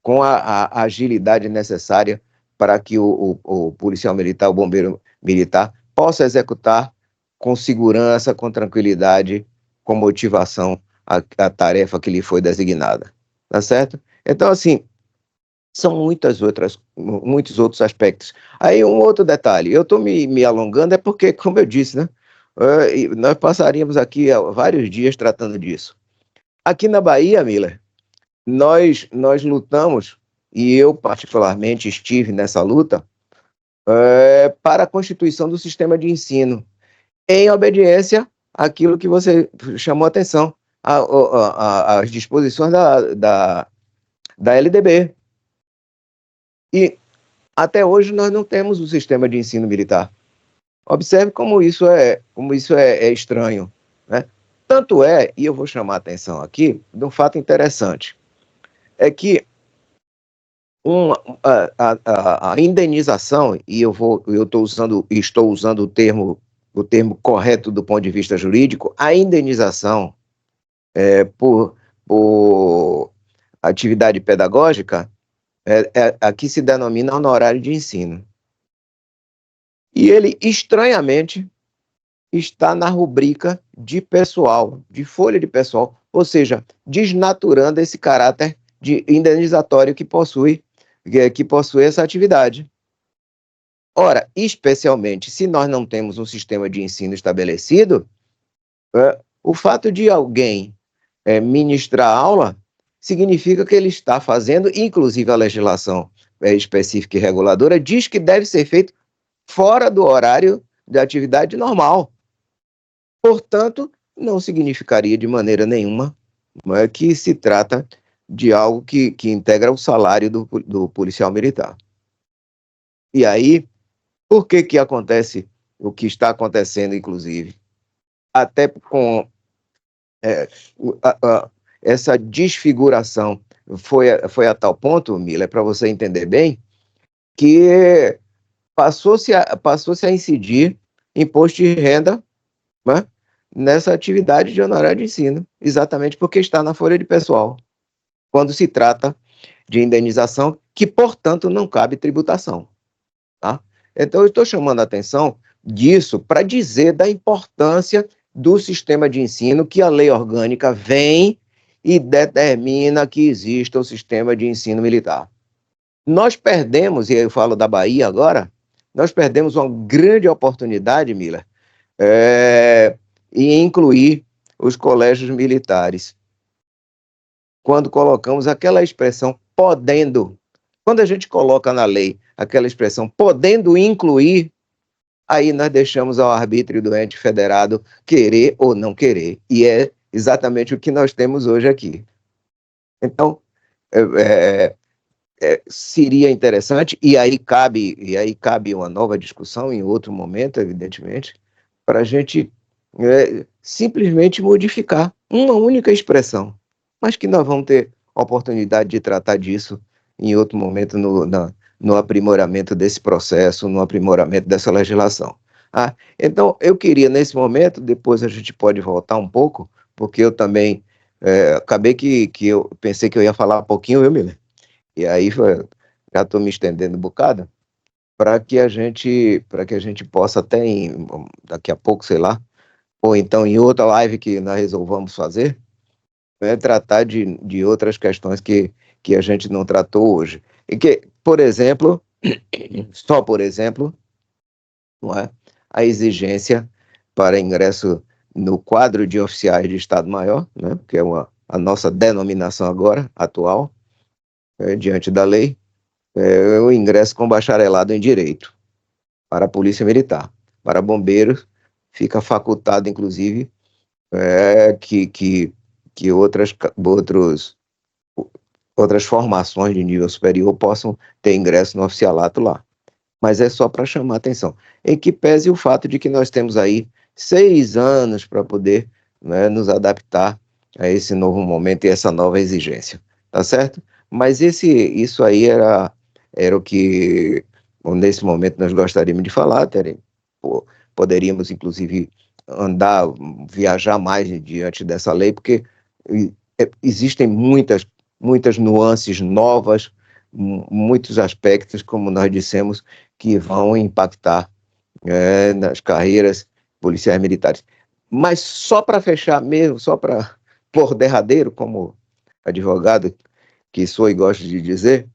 com a agilidade necessária para que o policial militar, o bombeiro militar, possa executar com segurança, com tranquilidade, com motivação a tarefa que lhe foi designada. Tá certo? Então, assim, são muitos outros aspectos. Aí, um outro detalhe, eu estou me alongando, é porque, como eu disse, né, nós passaríamos aqui vários dias tratando disso. Aqui na Bahia, Miller, nós lutamos, e eu particularmente estive nessa luta, para a constituição do sistema de ensino, em obediência àquilo que você chamou a atenção, às disposições da LDB. E até hoje nós não temos o sistema de ensino militar. Observe como isso é estranho, né? Tanto é, e eu vou chamar a atenção aqui, de um fato interessante, é que a indenização, e estou usando o termo correto do ponto de vista jurídico, a indenização por atividade pedagógica, aqui se denomina honorário de ensino. E ele, estranhamente, está na rubrica de pessoal, de folha de pessoal, ou seja, desnaturando esse caráter de indenizatório que possui essa atividade. Ora, especialmente se nós não temos um sistema de ensino estabelecido, o fato de alguém ministrar aula significa que ele está fazendo, inclusive a legislação específica e reguladora diz que deve ser feito fora do horário de atividade normal. Portanto, não significaria de maneira nenhuma que se trata de algo que integra o salário do policial militar. E aí, por que acontece o que está acontecendo, inclusive? Até com essa desfiguração foi a tal ponto, Mila, para você entender bem, que passou-se a incidir imposto de renda, né, nessa atividade de honorário de ensino, exatamente porque está na folha de pessoal, quando se trata de indenização, que, portanto, não cabe tributação. Tá? Então, eu estou chamando a atenção disso para dizer da importância do sistema de ensino, que a lei orgânica vem e determina que exista o sistema de ensino militar. Nós perdemos, e eu falo da Bahia agora, nós perdemos uma grande oportunidade, Mila, em incluir os colégios militares. Quando colocamos aquela expressão podendo, quando a gente coloca na lei aquela expressão podendo incluir, aí nós deixamos ao arbítrio do ente federado querer ou não querer. E é exatamente o que nós temos hoje aqui. Então, seria interessante, e aí cabe uma nova discussão em outro momento, evidentemente, para a gente simplesmente modificar uma única expressão, mas que nós vamos ter oportunidade de tratar disso em outro momento no aprimoramento desse processo, no aprimoramento dessa legislação. Então, eu queria, nesse momento, depois a gente pode voltar um pouco, porque eu também acabei que eu pensei que eu ia falar um pouquinho, viu, Miller? E aí já estou me estendendo um bocado, para que a gente possa até daqui a pouco, sei lá, ou então em outra live que nós resolvamos fazer, tratar de outras questões que a gente não tratou hoje. E que, por exemplo, só por exemplo, não é? A exigência para ingresso no quadro de oficiais de Estado-Maior, né? Que é a nossa denominação agora, atual, diante da lei, o ingresso com bacharelado em Direito para a Polícia Militar. Para bombeiros, fica facultado, inclusive, que outras formações de nível superior possam ter ingresso no oficialato lá. Mas é só para chamar a atenção. Em que pese o fato de que nós temos aí 6 anos para poder, né, nos adaptar a esse novo momento e essa nova exigência. Tá certo? Mas isso aí era o que, nesse momento, nós gostaríamos de falar. Poderíamos, inclusive, viajar mais diante dessa lei, porque existem muitas nuances novas, muitos aspectos, como nós dissemos, que vão impactar nas carreiras policiais militares. Mas só para fechar mesmo, só para por derradeiro, como advogado que sou e gosto de dizer,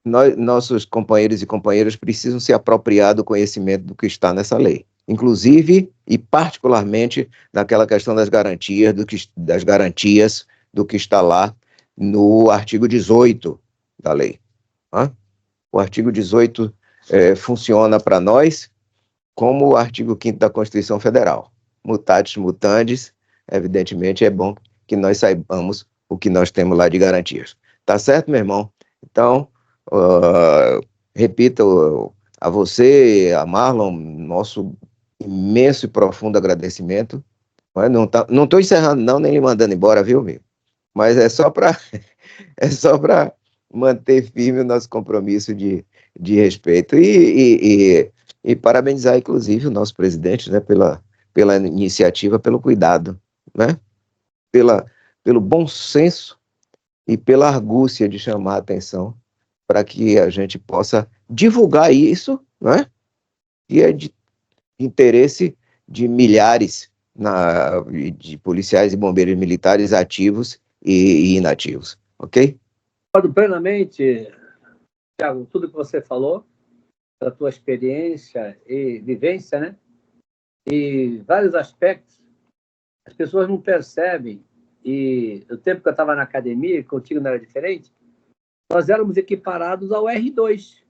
nossos companheiros e companheiras precisam se apropriar do conhecimento do que está nessa lei. Inclusive, e particularmente, naquela questão das garantias, do que está lá no artigo 18 da lei. O artigo 18 funciona para nós como o artigo 5º da Constituição Federal. Mutatis mutandis, evidentemente, é bom que nós saibamos o que nós temos lá de garantias. Tá certo, meu irmão? Então, repito a você, a Marlon, nosso imenso e profundo agradecimento. Não estou encerrando não, nem lhe mandando embora, viu, amigo? Mas é só para manter firme o nosso compromisso de respeito e parabenizar, inclusive, o nosso presidente, né, pela iniciativa, pelo cuidado, né, pelo bom senso e pela argúcia de chamar a atenção para que a gente possa divulgar isso, né, e é de interesse de milhares de policiais e bombeiros militares ativos e inativos, ok? Concordo plenamente, Thiago, tudo que você falou, da tua experiência e vivência, né? E vários aspectos, as pessoas não percebem, e o tempo que eu estava na academia, contigo não era diferente, nós éramos equiparados ao R2,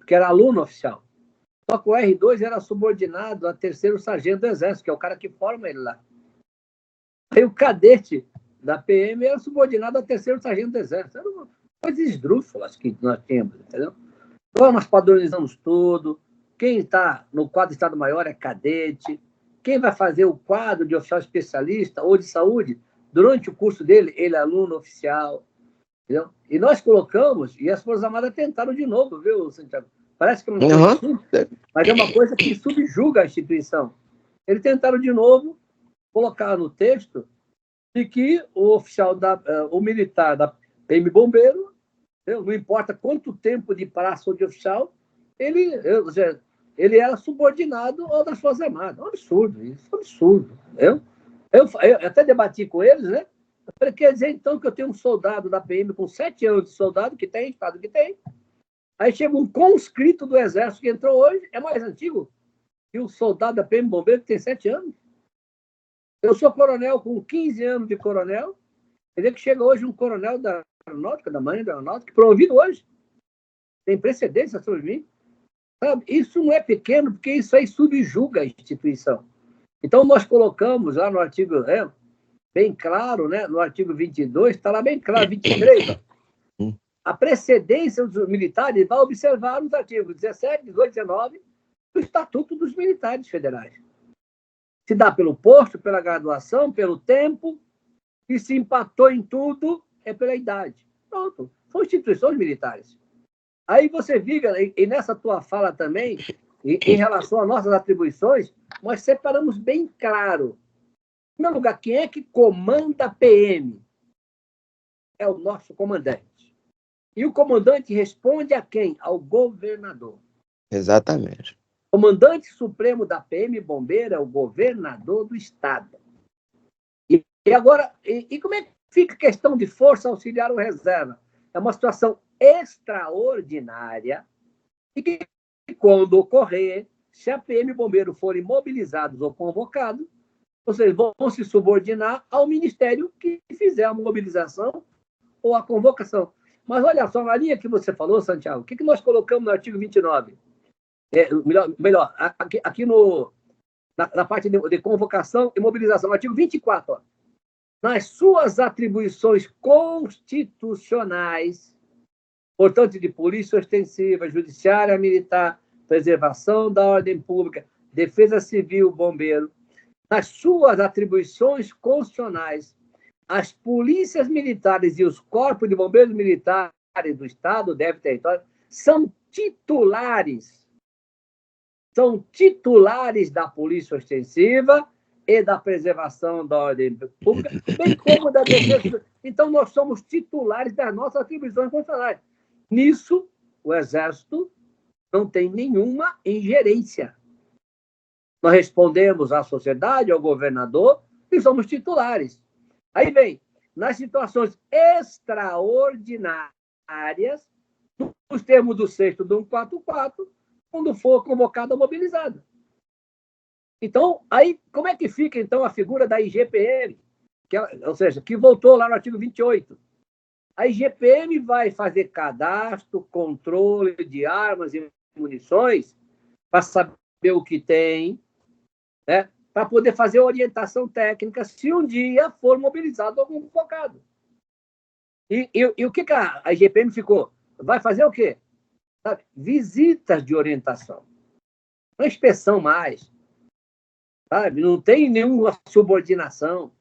que era aluno oficial. Só que o R2 era subordinado a 3º sargento do Exército, que é o cara que forma ele lá. Aí o cadete da PM era subordinado a 3º sargento do Exército. Era uma coisa esdrúxula que nós tínhamos, entendeu? Então, nós padronizamos tudo. Quem está no quadro de Estado-Maior é cadete. Quem vai fazer o quadro de oficial especialista ou de saúde, durante o curso dele, ele é aluno oficial. Entendeu? E nós colocamos, e as Forças Armadas tentaram de novo, viu, Santiago? Parece que não foi mas é uma coisa que subjuga a instituição. Eles tentaram de novo colocar no texto de que o oficial, o militar da PM Bombeiro, não importa quanto tempo de praça ou de oficial, ele era subordinado ao das Forças Armadas. É um absurdo isso, é um absurdo. Eu até debati com eles, né? Eu falei, quer dizer, então, que eu tenho um soldado da PM com 7 anos de soldado, que tem, estado que tem. Aí chega um conscrito do Exército que entrou hoje, é mais antigo que o soldado da PM Bombeiro, que tem 7 anos. Eu sou coronel com 15 anos de coronel. Quer dizer que chega hoje um coronel da Aeronáutica, da Marinha da Aeronáutica, promovido hoje. Tem precedência sobre mim. Sabe? Isso não é pequeno, porque isso aí subjuga a instituição. Então, nós colocamos lá no artigo bem claro, né? No artigo 22, está lá bem claro, 23, ó. A precedência dos militares vai observar os artigos 17, 18, 19 do Estatuto dos Militares Federais. Se dá pelo posto, pela graduação, pelo tempo, e se empatou em tudo, é pela idade. Pronto, são instituições militares. Aí você viga, e nessa tua fala também, em relação às nossas atribuições, nós separamos bem claro. Em primeiro lugar, quem é que comanda a PM? É o nosso comandante. E o comandante responde a quem? Ao governador. Exatamente. O comandante supremo da PM Bombeiro é o governador do estado. E agora, como é que fica a questão de força auxiliar ou reserva? É uma situação extraordinária e que, quando ocorrer, se a PM e Bombeiro forem mobilizados ou convocados, vocês vão se subordinar ao ministério que fizer a mobilização ou a convocação. Mas olha só, na linha que você falou, Santiago, o que nós colocamos no artigo 29? Melhor aqui na parte de convocação e mobilização, artigo 24, ó. Nas suas atribuições constitucionais, portanto, de polícia ostensiva, judiciária, militar, preservação da ordem pública, defesa civil, bombeiro, nas suas atribuições constitucionais, as polícias militares e os corpos de bombeiros militares do Estado, DF território, são titulares da polícia ostensiva e da preservação da ordem pública, bem como da defesa. Então, nós somos titulares das nossas atribuições constitucionais. Nisso, o Exército não tem nenhuma ingerência. Nós respondemos à sociedade, ao governador, e somos titulares. Aí vem, nas situações extraordinárias, nos termos do 6º do 144, quando for convocado ou mobilizado. Então, aí, como é que fica, então, a figura da IGPM? Ou seja, que voltou lá no artigo 28. A IGPM vai fazer cadastro, controle de armas e munições para saber o que tem, né? Para poder fazer orientação técnica se um dia for mobilizado ou convocado. E o que a IGPM ficou? Vai fazer o quê? Sabe? Visitas de orientação. Não é inspeção mais. Sabe? Não tem nenhuma subordinação.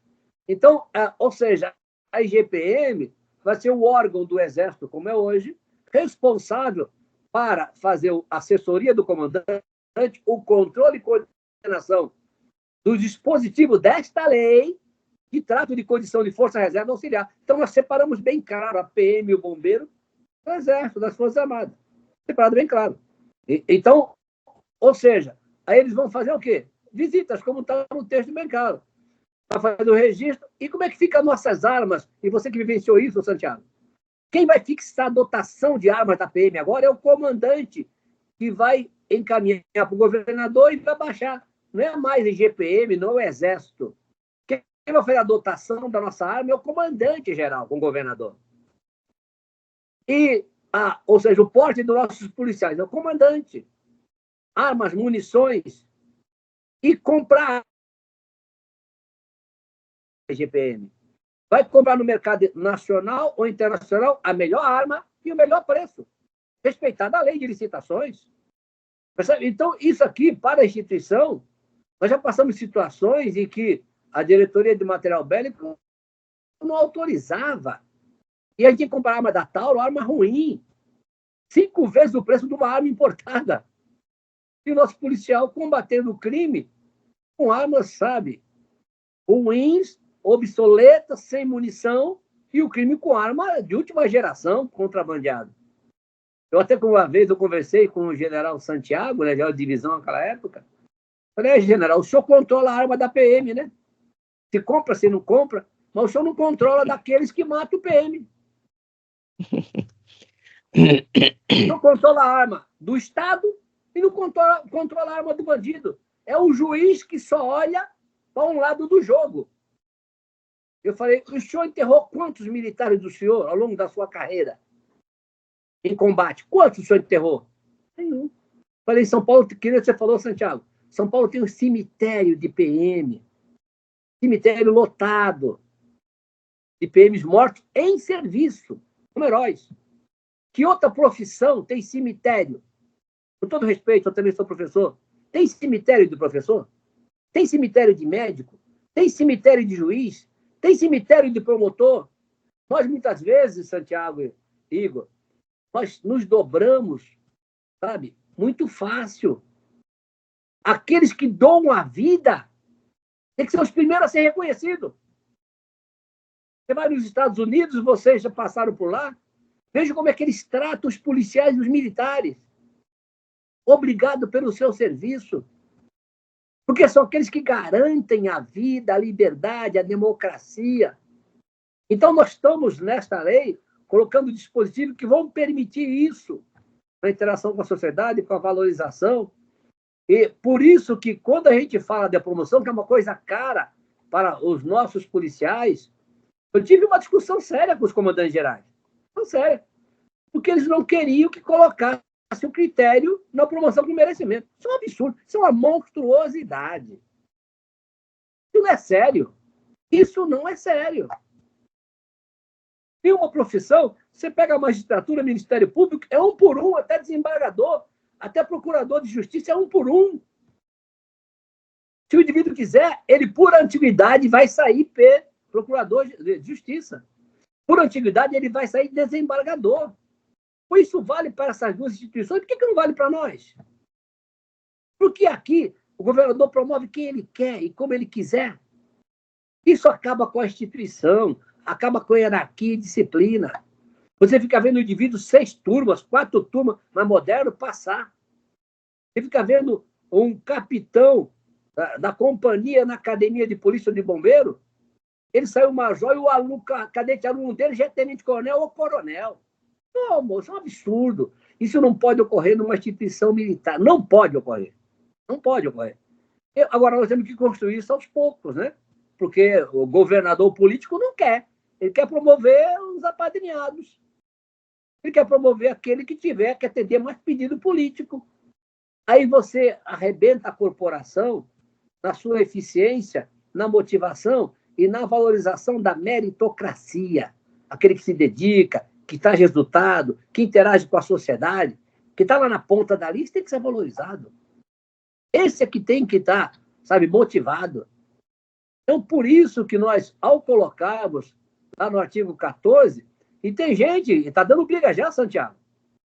Então, ou seja, a IGPM vai ser o órgão do Exército, como é hoje, responsável para fazer a assessoria do comandante, o controle e coordenação do dispositivo desta lei que trata de condição de força reserva auxiliar. Então, nós separamos bem claro a PM e o bombeiro do Exército, das Forças Armadas. Separado bem claro. Então, ou seja, aí eles vão fazer o quê? Visitas, como está no texto do mercado, para fazer o registro. E como é que ficam nossas armas? E você que vivenciou isso, Santiago? Quem vai fixar a dotação de armas da PM agora é o comandante, que vai encaminhar para o governador e vai baixar. Não é mais IGPM, não é o Exército. Quem vai fazer a dotação da nossa arma é o comandante geral, com o governador. Ou seja, o porte dos nossos policiais é o comandante. Armas, munições e comprar IGPM. Vai comprar no mercado nacional ou internacional a melhor arma e o melhor preço, respeitada a lei de licitações. Então, isso aqui, para a instituição, nós já passamos situações em que a diretoria de material bélico não autorizava. E a gente tinha que comprar arma da Tauro, arma ruim. 5 vezes o preço de uma arma importada. E o nosso policial combatendo o crime com armas, sabe, ruins, obsoletas, sem munição, e o crime com arma de última geração, contrabandeado. Eu até uma vez eu conversei com o general Santiago, né, general de divisão naquela época. Falei, general, o senhor controla a arma da PM, né? Se compra, se não compra, mas o senhor não controla daqueles que matam o PM. O senhor controla a arma do Estado e não controla a arma do bandido. É o juiz que só olha para um lado do jogo. Eu falei, o senhor enterrou quantos militares do senhor ao longo da sua carreira em combate? Quantos o senhor enterrou? Nenhum. Falei, São Paulo, que você falou, Santiago, São Paulo tem um cemitério de PM, cemitério lotado. de PMs mortos em serviço, como heróis. Que outra profissão tem cemitério? Com todo respeito, eu também sou professor. Tem cemitério de professor? Tem cemitério de médico? Tem cemitério de juiz? Tem cemitério de promotor? Nós, muitas vezes, Santiago e Igor, nós nos dobramos, sabe? Muito fácil. Aqueles que doam a vida têm que ser os primeiros a ser reconhecidos. Você vai nos Estados Unidos, vocês já passaram por lá, veja como é que eles tratam os policiais e os militares. Obrigado pelo seu serviço. Porque são aqueles que garantem a vida, a liberdade, a democracia. Então, nós estamos, nesta lei, colocando dispositivos que vão permitir isso, na interação com a sociedade, com a valorização. E por isso que, quando a gente fala de promoção, que é uma coisa cara para os nossos policiais, eu tive uma discussão séria com os comandantes gerais. Não séria. Porque eles não queriam que colocasse o critério na promoção com merecimento. Isso é um absurdo. Isso é uma monstruosidade. Isso não é sério. Isso não é sério. Em uma profissão, você pega a magistratura, Ministério Público, é um por um, até desembargador, até procurador de justiça, é um por um. Se o indivíduo quiser, ele, por antiguidade, vai sair procurador de justiça. Por antiguidade, ele vai sair desembargador. Isso vale para essas duas instituições, por que não vale para nós? Porque aqui o governador promove quem ele quer e como ele quiser. Isso acaba com a instituição, acaba com a hierarquia e disciplina. Você fica vendo o indivíduo 6 turmas, 4 turmas, mas moderno, passar. Você fica vendo um capitão da companhia na academia de polícia ou de bombeiro, ele saiu major e o aluno, cadete aluno dele já é tenente-coronel ou coronel. Não, moço, é um absurdo. Isso não pode ocorrer numa instituição militar. Não pode ocorrer. Não pode ocorrer. Agora, nós temos que construir isso aos poucos, né? Porque o governador político não quer. Ele quer promover os apadrinhados. Ele quer promover aquele que tiver que atender mais pedido político. Aí você arrebenta a corporação na sua eficiência, na motivação e na valorização da meritocracia. Aquele que se dedica, que traz resultado, que interage com a sociedade, que está lá na ponta da lista, tem que ser valorizado. Esse é que tem que estar, sabe, motivado. Então, por isso que nós, ao colocarmos lá no artigo 14, e tem gente, está dando briga já, Santiago.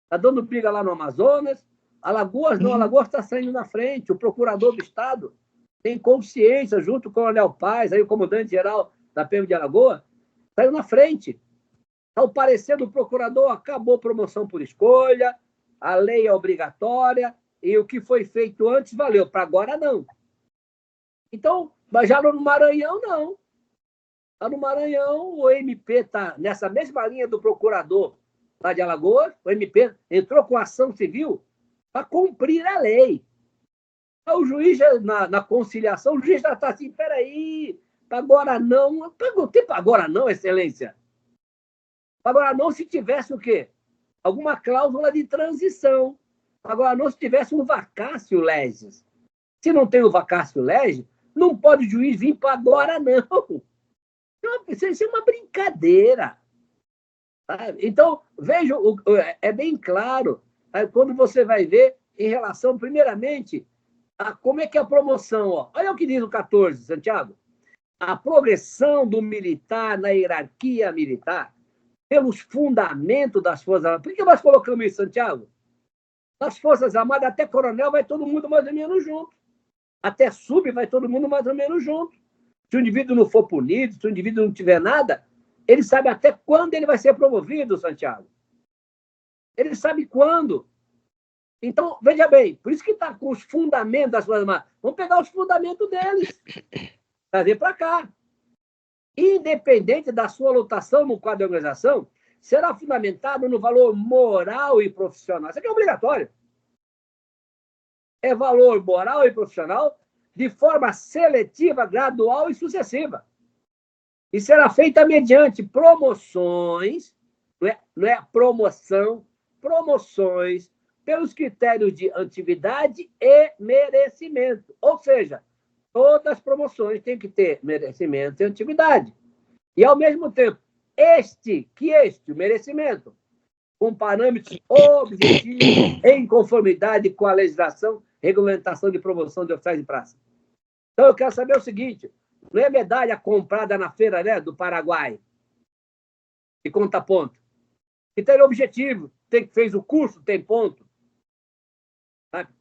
Está dando briga lá no Amazonas, Alagoas não, Alagoas está saindo na frente, o procurador do Estado tem consciência, junto com o Coronel Paz, aí o comandante-geral da PM de Alagoas, saiu na frente. Ao parecer do procurador, acabou promoção por escolha, a lei é obrigatória, e o que foi feito antes valeu, para agora não. Então, mas já no Maranhão, não. Lá no Maranhão, o MP está nessa mesma linha do procurador lá de Alagoas, o MP entrou com ação civil para cumprir a lei. O juiz, na conciliação, o juiz já está assim, peraí, agora não. Tem para agora não, excelência? Agora não se tivesse o quê? Alguma cláusula de transição. Agora não se tivesse um vacácio legis. Se não tem o vacácio legis, não pode o juiz vir para agora não. Isso é uma brincadeira. Sabe? Então, veja, é bem claro, quando você vai ver em relação, primeiramente, a como é que é a promoção. Ó. Olha o que diz o 14, Santiago. A progressão do militar na hierarquia militar pelos fundamentos das Forças Armadas. Por que nós colocamos isso, Santiago? Nas Forças Armadas, até coronel vai todo mundo mais ou menos junto. Até sub vai todo mundo mais ou menos junto. Se o indivíduo não for punido, se o indivíduo não tiver nada, ele sabe até quando ele vai ser promovido, Santiago. Ele sabe quando. Então, veja bem, por isso que está com os fundamentos das Forças Armadas. Vamos pegar os fundamentos deles, trazer para cá. Independente da sua lotação no quadro de organização, será fundamentado no valor moral e profissional. Isso aqui é obrigatório. É valor moral e profissional de forma seletiva, gradual e sucessiva. E será feita mediante promoções, não é promoção, promoções pelos critérios de antiguidade e merecimento. Ou seja, todas as promoções têm que ter merecimento e antiguidade. E, ao mesmo tempo, o merecimento, com parâmetros objetivos, em conformidade com a legislação, regulamentação de promoção de oficiais de praça. Então, eu quero saber o seguinte, não é medalha comprada na feira, né, do Paraguai, que conta ponto. Critério objetivo, fez o curso, tem ponto.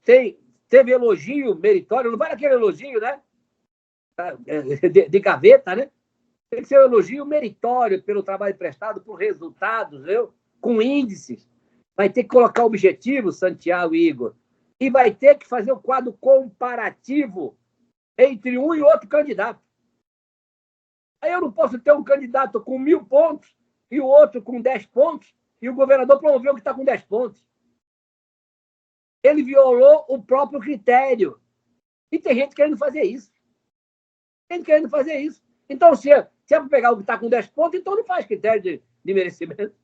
Teve elogio meritório, não vale aquele elogio, né? De gaveta, né? Tem que ser um elogio meritório pelo trabalho prestado, por resultados, viu? Com índices. Vai ter que colocar objetivo, Santiago e Igor, e vai ter que fazer o quadro comparativo entre um e outro candidato. Aí eu não posso ter um candidato com 1.000 pontos e o outro com 10 pontos, e o governador promoveu que está com 10 pontos. Ele violou o próprio critério. E tem gente querendo fazer isso. Então, se é para pegar o que está com 10 pontos, então não faz critério de merecimento.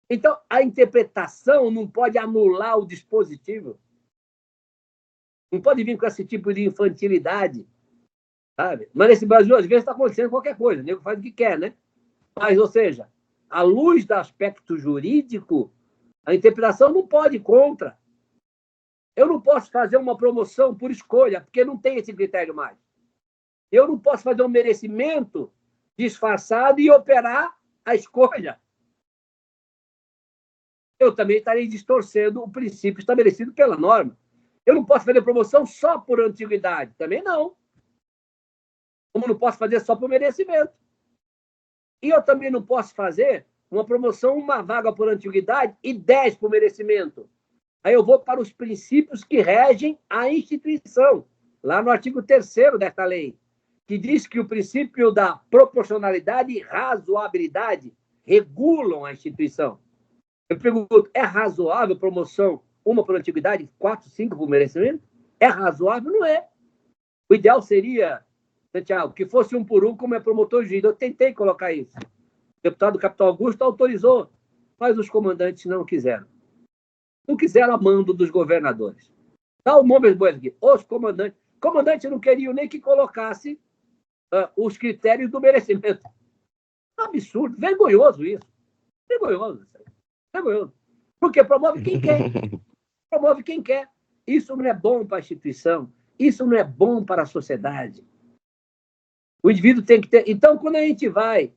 Então, a interpretação não pode anular o dispositivo. Não pode vir com esse tipo de infantilidade. Sabe? Mas nesse Brasil, às vezes, está acontecendo qualquer coisa. O nego faz o que quer, né? Mas, ou seja, à luz do aspecto jurídico, a interpretação não pode ir contra. Eu não posso fazer uma promoção por escolha, porque não tem esse critério mais. Eu não posso fazer um merecimento disfarçado e operar a escolha. Eu também estarei distorcendo o princípio estabelecido pela norma. Eu não posso fazer promoção só por antiguidade. Também não. Como não posso fazer só por merecimento. E eu também não posso fazer uma promoção, uma vaga por antiguidade e 10 por merecimento. Aí eu vou para os princípios que regem a instituição, lá no artigo 3º desta lei, que diz que o princípio da proporcionalidade e razoabilidade regulam a instituição. Eu pergunto, é razoável promoção, uma por antiguidade, 4, 5 por merecimento? É razoável? Não é. O ideal seria, Santiago, que fosse um por um, como é promotor juiz. Eu tentei colocar isso. O deputado Capitão Augusto autorizou, mas os comandantes não quiseram. Não quiseram a mando dos governadores. Dá o nome aqui. Os comandantes. Comandantes não queriam nem que colocasse os critérios do merecimento. Absurdo, vergonhoso isso. Vergonhoso. Porque promove quem quer. Promove quem quer. Isso não é bom para a instituição. Isso não é bom para a sociedade. O indivíduo tem que ter... Então, quando a gente vai,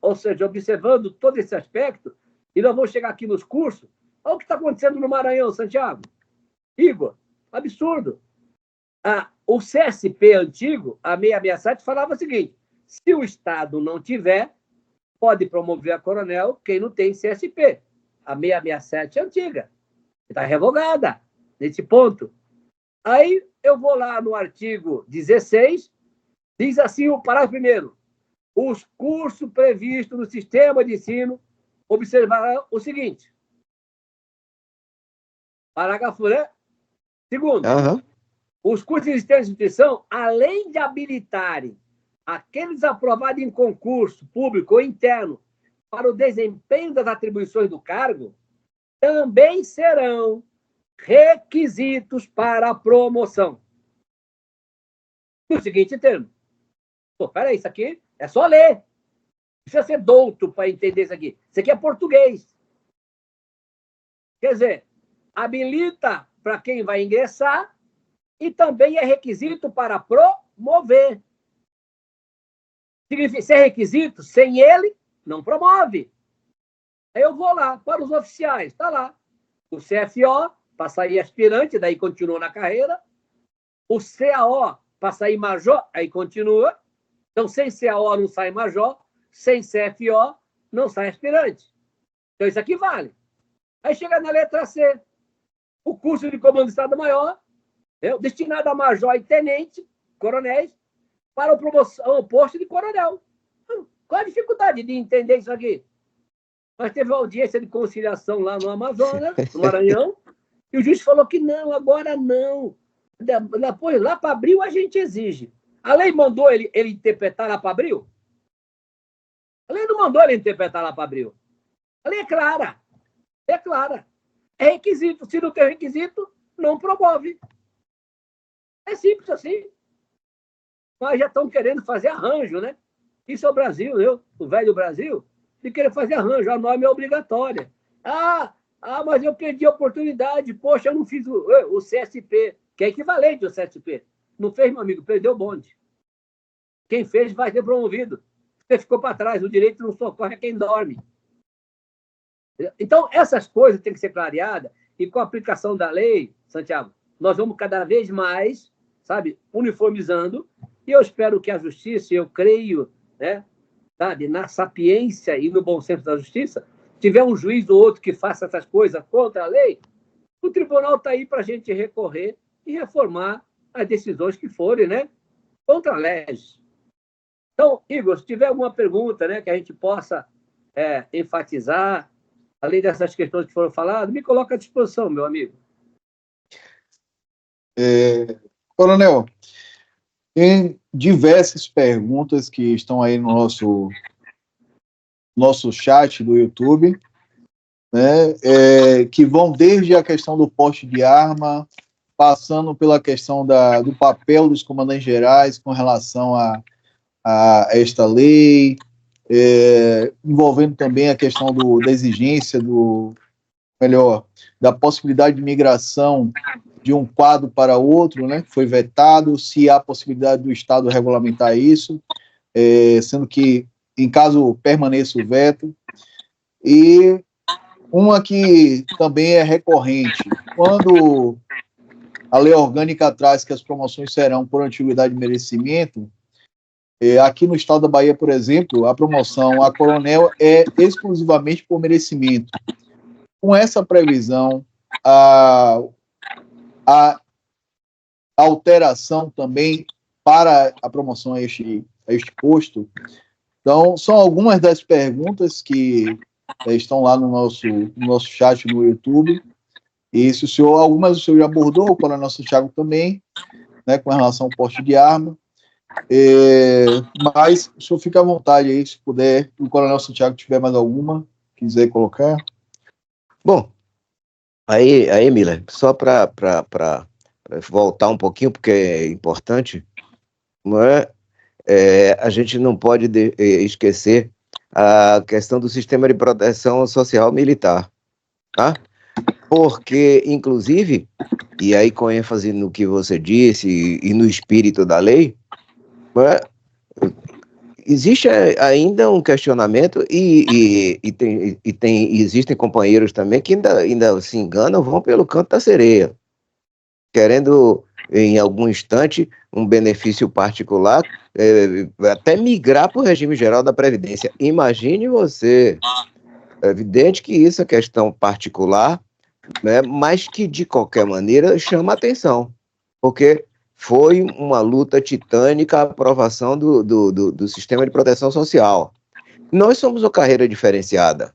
ou seja, observando todo esse aspecto, e nós vamos chegar aqui nos cursos, olha o que está acontecendo no Maranhão, Santiago. Igor, absurdo. O CSP antigo, a 667, falava o seguinte, se o Estado não tiver, pode promover a coronel quem não tem CSP. A 667 é antiga. Está revogada nesse ponto. Aí eu vou lá no artigo 16, diz assim o parágrafo 1º. Os cursos previstos no sistema de ensino observarão o seguinte. Parágrafo, né? 2º. Os cursos existentes na instituição, além de habilitarem aqueles aprovados em concurso público ou interno para o desempenho das atribuições do cargo, também serão requisitos para a promoção. No seguinte termo. Peraí, isso aqui é só ler. Não precisa ser douto para entender isso aqui. Isso aqui é português. Quer dizer, habilita para quem vai ingressar e também é requisito para promover. Significa ser requisito, sem ele, não promove. Aí eu vou lá, para os oficiais, está lá. O CFO, para sair aspirante, daí continua na carreira. O CAO, para sair major, aí continua. Então, sem CAO não sai major, sem CFO não sai aspirante. Então, isso aqui vale. Aí chega na letra C, o curso de comando de Estado-Maior, destinado a major e tenente, coronéis, para o posto de coronel. Qual a dificuldade de entender isso aqui? Mas teve uma audiência de conciliação lá no Amazonas, no Maranhão, e o juiz falou que não, agora não. Depois, lá para abril, a gente exige. A lei mandou ele interpretar lá para abril? A lei não mandou ele interpretar lá para abril. A lei é clara. É clara. É requisito. Se não tem requisito, não promove. É simples assim. Mas já estão querendo fazer arranjo, né? Isso é o Brasil, viu? O velho Brasil, de querer fazer arranjo, a norma é obrigatória. Mas eu perdi a oportunidade, poxa, eu não fiz o CSP, que é equivalente ao CSP. Não fez, meu amigo, perdeu o bonde. Quem fez vai ser promovido. Você ficou para trás, o direito não socorre a quem dorme. Então, essas coisas têm que ser clareadas, e com a aplicação da lei, Santiago, nós vamos cada vez mais, sabe, uniformizando, e eu espero que a justiça, eu creio, né, sabe, na sapiência e no bom senso da justiça, tiver um juiz ou outro que faça essas coisas contra a lei, o tribunal está aí para a gente recorrer e reformar as decisões que forem, né, contra a lei. Então, Igor, se tiver alguma pergunta, né, que a gente possa enfatizar, além dessas questões que foram faladas, me coloca à disposição, meu amigo. Coronel, tem diversas perguntas que estão aí no nosso chat do YouTube, né, que vão desde a questão do porte de arma, passando pela questão do papel dos comandantes gerais com relação a esta lei, envolvendo também a questão da exigência da possibilidade de migração de um quadro para outro, né, que foi vetado, se há possibilidade do Estado regulamentar isso, sendo que, em caso permaneça o veto, e uma que também é recorrente, quando a lei orgânica traz que as promoções serão por antiguidade e merecimento, aqui no estado da Bahia, por exemplo, a promoção a coronel é exclusivamente por merecimento. Com essa previsão, a alteração também para a promoção a este posto. Então, são algumas das perguntas que estão lá no nosso chat no YouTube. E se algumas o senhor já abordou, o coronel Santiago também, né, com relação ao porte de arma. Mas o senhor fica à vontade aí, se puder, o coronel Santiago tiver mais alguma, quiser colocar. Bom, aí Miller, só para voltar um pouquinho, porque é importante, não é? A gente não pode esquecer a questão do sistema de proteção social militar, tá? Porque, inclusive, e aí com ênfase no que você disse e no espírito da lei, não é? Existe ainda um questionamento e existem companheiros também que ainda se enganam, vão pelo canto da sereia, querendo, em algum instante, um benefício particular, até migrar para o regime geral da Previdência. Imagine você. É evidente que isso é questão particular, né, mas que, de qualquer maneira, chama atenção, porque foi uma luta titânica a aprovação do sistema de proteção social. Nós somos uma carreira diferenciada,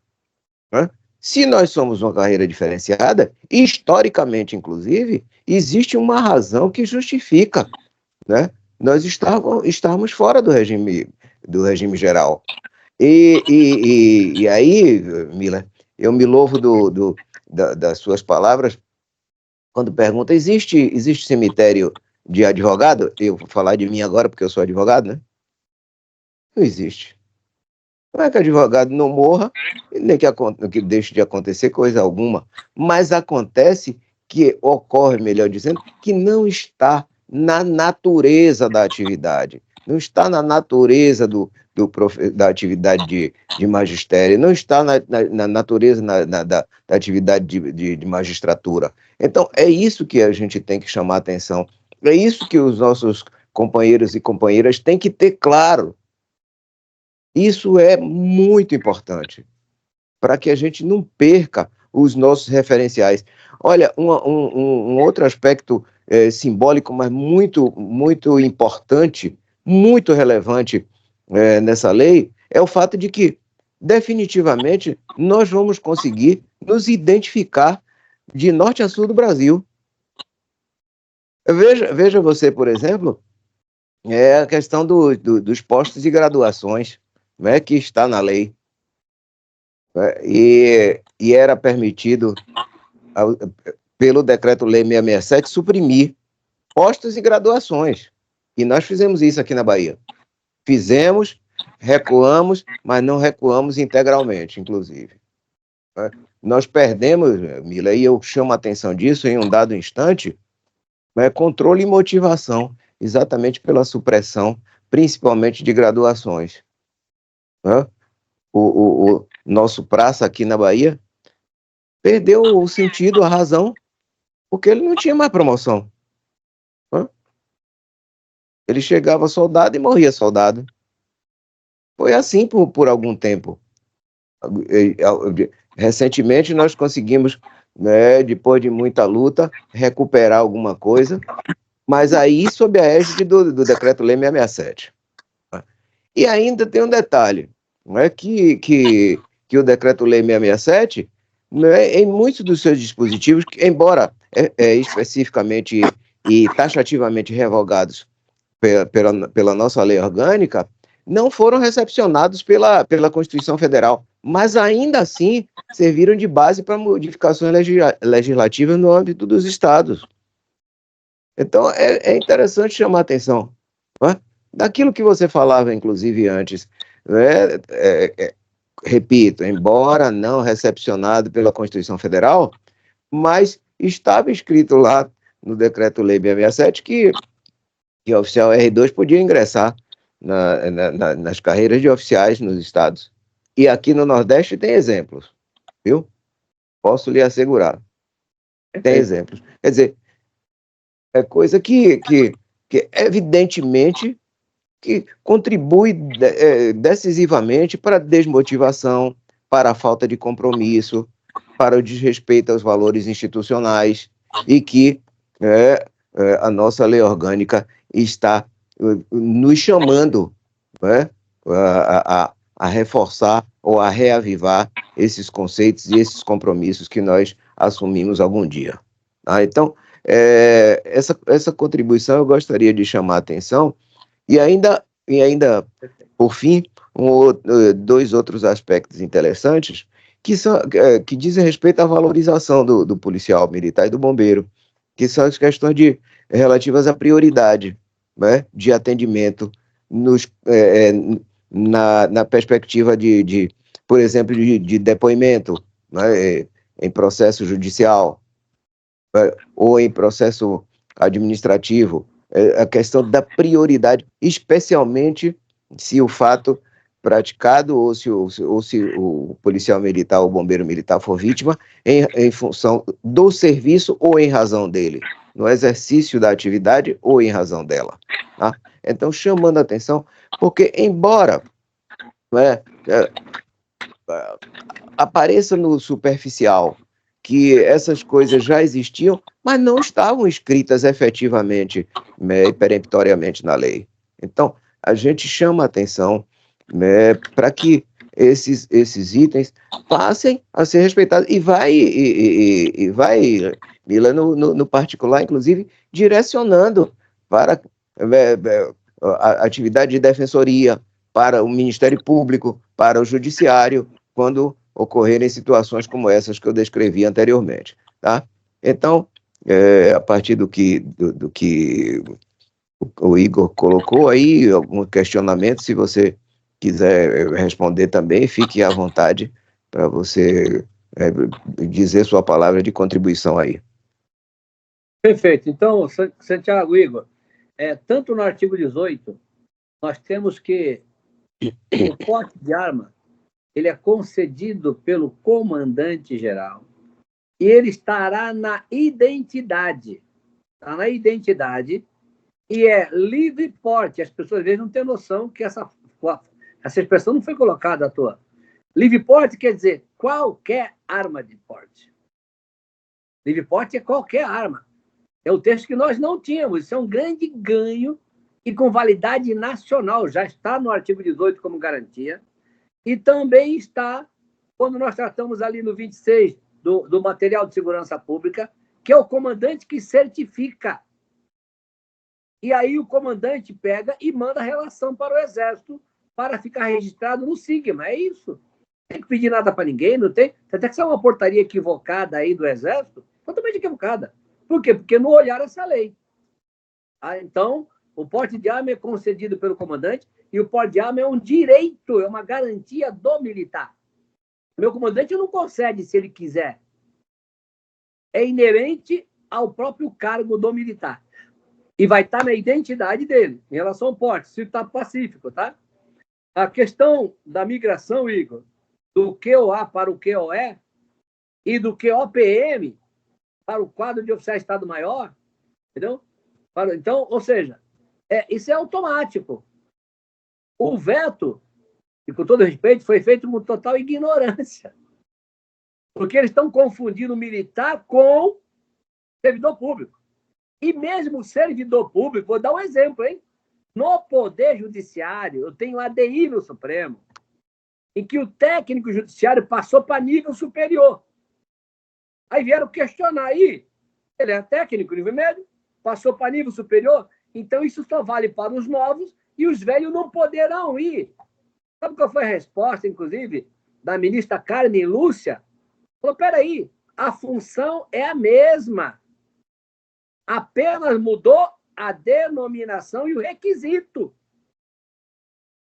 né? Se nós somos uma carreira diferenciada, historicamente, inclusive, existe uma razão que justifica, né, nós estarmos fora do regime geral. E aí, Mila, eu me louvo das suas palavras quando pergunta, existe cemitério de advogado? Eu vou falar de mim agora porque eu sou advogado, né? Não existe. Não é que advogado não morra, nem que deixe de acontecer coisa alguma, mas acontece que ocorre, melhor dizendo, que não está na natureza da atividade, não está na natureza da atividade de magistério, não está na natureza da atividade de magistratura. Então, é isso que a gente tem que chamar a atenção, é isso que os nossos companheiros e companheiras têm que ter claro. Isso é muito importante, para que a gente não perca os nossos referenciais. Olha, um outro aspecto simbólico, mas muito, muito importante, muito relevante nessa lei, é o fato de que, definitivamente, nós vamos conseguir nos identificar de norte a sul do Brasil. Veja você, por exemplo, a questão dos postos de graduações, né, que está na lei. E era permitido, pelo Decreto-Lei 667, suprimir postos e graduações. E nós fizemos isso aqui na Bahia. Fizemos, recuamos, mas não recuamos integralmente, inclusive. Nós perdemos, Mila, e eu chamo a atenção disso em um dado instante, controle e motivação, exatamente pela supressão, principalmente de graduações. O nosso praça aqui na Bahia perdeu o sentido, a razão, porque ele não tinha mais promoção. Ele chegava soldado e morria soldado. Foi assim por algum tempo. Recentemente nós conseguimos, depois de muita luta, recuperar alguma coisa, mas aí sob a égide do Decreto-Lei 667. E ainda tem um detalhe, que o Decreto-Lei 667, em muitos dos seus dispositivos, embora especificamente e taxativamente revogados pela nossa lei orgânica, não foram recepcionados pela Constituição Federal, mas ainda assim serviram de base para modificações legislativas no âmbito dos estados. Então, é interessante chamar a atenção daquilo que você falava, inclusive, antes. Repito, embora não recepcionado pela Constituição Federal, mas estava escrito lá no Decreto-Lei 667 que o oficial R2 podia ingressar nas carreiras de oficiais nos estados. E aqui no Nordeste tem exemplos, viu? Posso lhe assegurar. Tem exemplos. Quer dizer, é coisa que evidentemente que contribui decisivamente para a desmotivação, para a falta de compromisso, para o desrespeito aos valores institucionais e que a nossa lei orgânica está nos chamando a reforçar ou a reavivar esses conceitos e esses compromissos que nós assumimos algum dia. Então, essa contribuição eu gostaria de chamar a atenção e ainda por fim, dois outros aspectos interessantes que dizem respeito à valorização do policial militar e do bombeiro, que são as questões relativas à prioridade de atendimento na perspectiva por exemplo, de depoimento em processo judicial ou em processo administrativo, a questão da prioridade, especialmente se o fato praticado ou se o policial militar ou o bombeiro militar for vítima em função do serviço ou em razão dele, no exercício da atividade ou em razão dela. Tá? Então, chamando a atenção, porque embora apareça no superficial que essas coisas já existiam, mas não estavam escritas efetivamente e peremptoriamente na lei. Então, a gente chama a atenção para que esses itens passem a ser respeitados e vai Mila, no particular, inclusive, direcionando para a atividade de defensoria, para o Ministério Público, para o Judiciário, quando ocorrerem situações como essas que eu descrevi anteriormente. Tá? Então, a partir do que o Igor colocou aí, algum questionamento, se você quiser responder também, fique à vontade para você dizer sua palavra de contribuição aí. Perfeito. Então, Santiago, Igor, tanto no artigo 18, nós temos que o porte de arma ele é concedido pelo comandante-geral e ele estará na identidade. Está na identidade e é livre porte. As pessoas às vezes não têm noção que essa expressão não foi colocada à toa. Livre porte quer dizer qualquer arma de porte. Livre porte é qualquer arma. É o texto que nós não tínhamos. Isso é um grande ganho e com validade nacional. Já está no artigo 18 como garantia. E também está, quando nós tratamos ali no 26 do material de segurança pública, que é o comandante que certifica. E aí o comandante pega e manda a relação para o Exército para ficar registrado no Sigma. É isso. Não tem que pedir nada para ninguém, não tem. Até que isso é uma portaria equivocada aí do Exército, totalmente equivocada. Por quê? Porque não olharam essa lei. Então, o porte de arma é concedido pelo comandante E o porte de arma é um direito, é uma garantia do militar. Meu comandante não concede se ele quiser. É inerente ao próprio cargo do militar. E vai estar na identidade dele, em relação ao porte, se está pacífico, tá? A questão da migração, Igor, do QOA para o QOE e do QOPM para o quadro de oficial de Estado-Maior, entendeu? Então, ou seja, isso é automático. O veto, e com todo respeito, foi feito com total ignorância. Porque eles estão confundindo o militar com servidor público. E mesmo o servidor público, vou dar um exemplo, hein? No Poder Judiciário, eu tenho ADI no Supremo, em que o técnico judiciário passou para nível superior. Aí vieram questionar aí. Ele é técnico, nível médio, passou para nível superior, então isso só vale para os novos e os velhos não poderão ir. Sabe qual foi a resposta, inclusive, da ministra Carmen Lúcia? Falou, peraí, a função é a mesma. Apenas mudou a denominação e o requisito.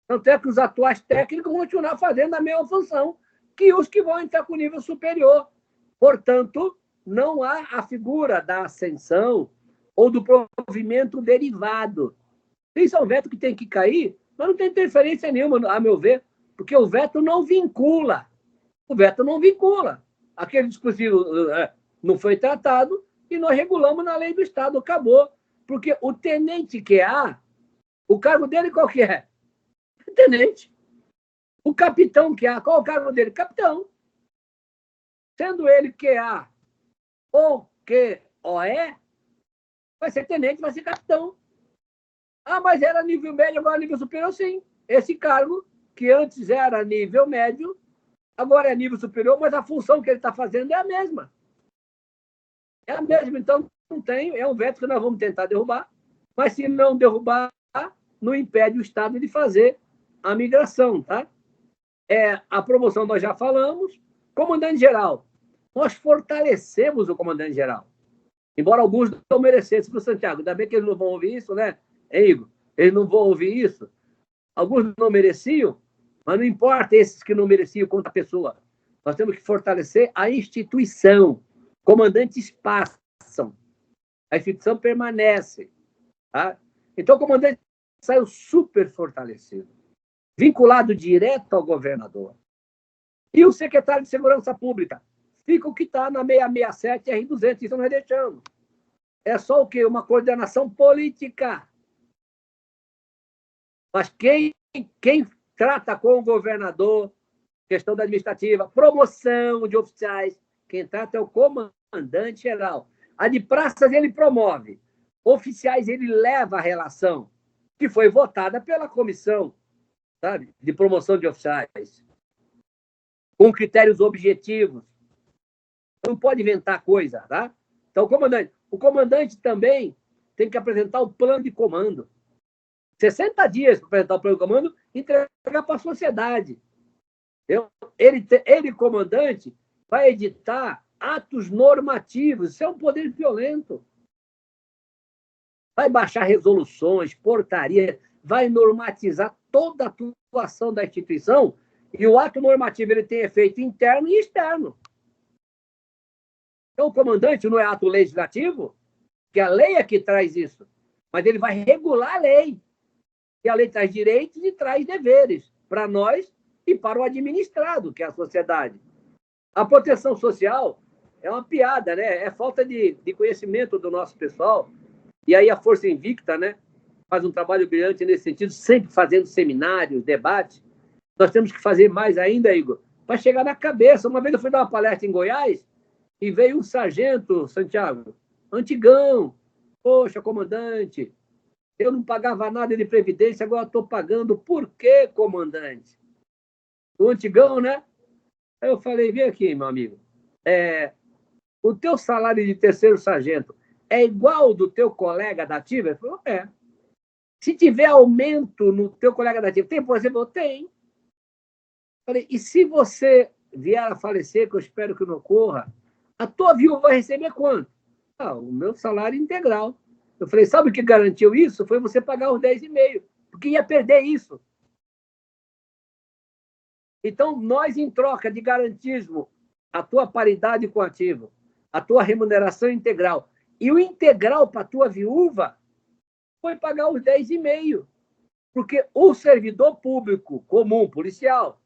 Tanto é que os atuais técnicos vão continuar fazendo a mesma função que os que vão entrar com nível superior. Portanto, não há a figura da ascensão ou do provimento derivado. Isso é um veto que tem que cair, mas não tem interferência nenhuma, a meu ver, porque o veto não vincula. O veto não vincula. Aquele dispositivo não foi tratado e nós regulamos na lei do Estado, acabou. Porque o tenente QA, o cargo dele qual que é? Tenente. O capitão QA, qual é o cargo dele? Capitão. Sendo ele QA ou QOE, vai ser tenente, vai ser capitão. Ah, mas era nível médio, agora nível superior, sim. Esse cargo, que antes era nível médio, agora é nível superior, mas a função que ele está fazendo é a mesma. É a mesma, então não tem, é um veto que nós vamos tentar derrubar, mas se não derrubar, não impede o Estado de fazer a migração, tá? A promoção nós já falamos. Comandante-geral, nós fortalecemos o comandante-geral. Embora alguns não merecessem para o Santiago. Ainda bem que eles não vão ouvir isso, né, Igor? Eles não vão ouvir isso. Alguns não mereciam, mas não importa esses que não mereciam contra a pessoa. Nós temos que fortalecer a instituição. Comandantes passam. A instituição permanece. Tá? Então, o comandante saiu super fortalecido, vinculado direto ao governador. E o secretário de Segurança Pública fica o que está na 667 R200, isso nós deixamos. É só o quê? Uma coordenação política. Mas quem trata com o governador, questão da administrativa, promoção de oficiais, quem trata é o comandante-geral. A de praças ele promove. Oficiais ele leva a relação, que foi votada pela comissão, sabe, de promoção de oficiais, com critérios objetivos. Não pode inventar coisa, tá? Então, o comandante também tem que apresentar o plano de comando. 60 dias para apresentar o plano de comando e entregar para a sociedade. Ele, comandante, vai editar atos normativos. Isso é um poder violento. Vai baixar resoluções, portaria, vai normatizar toda a atuação da instituição e o ato normativo ele tem efeito interno e externo. Então, o comandante não é ato legislativo, que a lei é que traz isso, mas ele vai regular a lei. E a lei traz direitos e traz deveres para nós e para o administrado, que é a sociedade. A proteção social é uma piada, né? É falta de conhecimento do nosso pessoal. E aí a Força Invicta, né, faz um trabalho brilhante nesse sentido, sempre fazendo seminários, debates. Nós temos que fazer mais ainda, Igor, para chegar na cabeça. Uma vez eu fui dar uma palestra em Goiás e veio um sargento, Santiago, antigão. Poxa, comandante, eu não pagava nada de previdência, agora estou pagando. Por quê, comandante? O antigão, né? Aí eu falei, vem aqui, meu amigo. O teu salário de terceiro sargento é igual ao do teu colega da ativa? Ele falou, é. Se tiver aumento no teu colega da ativa, tem, por exemplo, tem. Falei, e se você vier a falecer, que eu espero que não ocorra, a tua viúva vai receber quanto? O meu salário integral. Eu falei, sabe o que garantiu isso? Foi você pagar os 10,5, porque ia perder isso. Então, nós, em troca de garantismo, a tua paridade com o ativo, a tua remuneração integral, e o integral para a tua viúva foi pagar os 10,5. Porque o servidor público comum, policial,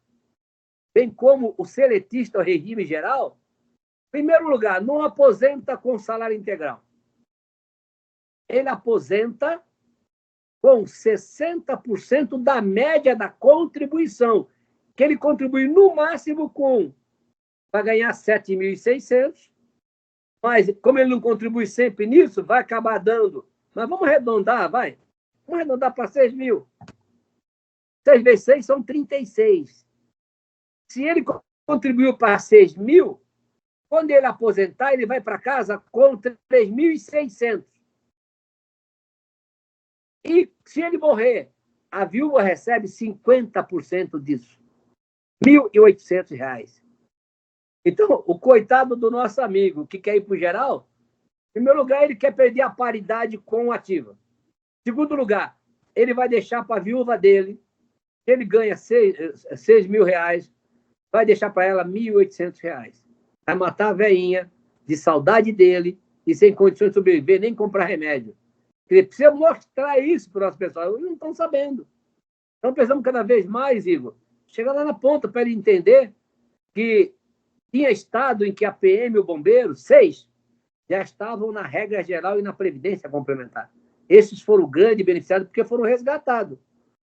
bem como o seletista, o regime geral, em primeiro lugar, não aposenta com salário integral. Ele aposenta com 60% da média da contribuição, que ele contribui no máximo para ganhar 7.600, mas como ele não contribui sempre nisso, vai acabar dando. Mas vamos arredondar, vai. Vamos arredondar para 6.000. 6 vezes 6 são 36. Se ele contribuiu para 6.000, quando ele aposentar, ele vai para casa com 3.600. E se ele morrer, a viúva recebe 50% disso. R$ 1.800. Então, o coitado do nosso amigo que quer ir para o geral, em primeiro lugar, ele quer perder a paridade com o ativo. Em segundo lugar, ele vai deixar para a viúva dele, ele ganha R$ 6.000, vai deixar para ela R$ 1.800. Vai matar a veinha de saudade dele e sem condições de sobreviver, nem comprar remédio. Ele precisa mostrar isso para as pessoas. Eles não estão sabendo. Então, precisamos cada vez mais, Igor, chegar lá na ponta para ele entender que tinha estado em que a PM e o bombeiro, 6, já estavam na regra geral e na previdência complementar. Esses foram grandes beneficiados porque foram resgatados.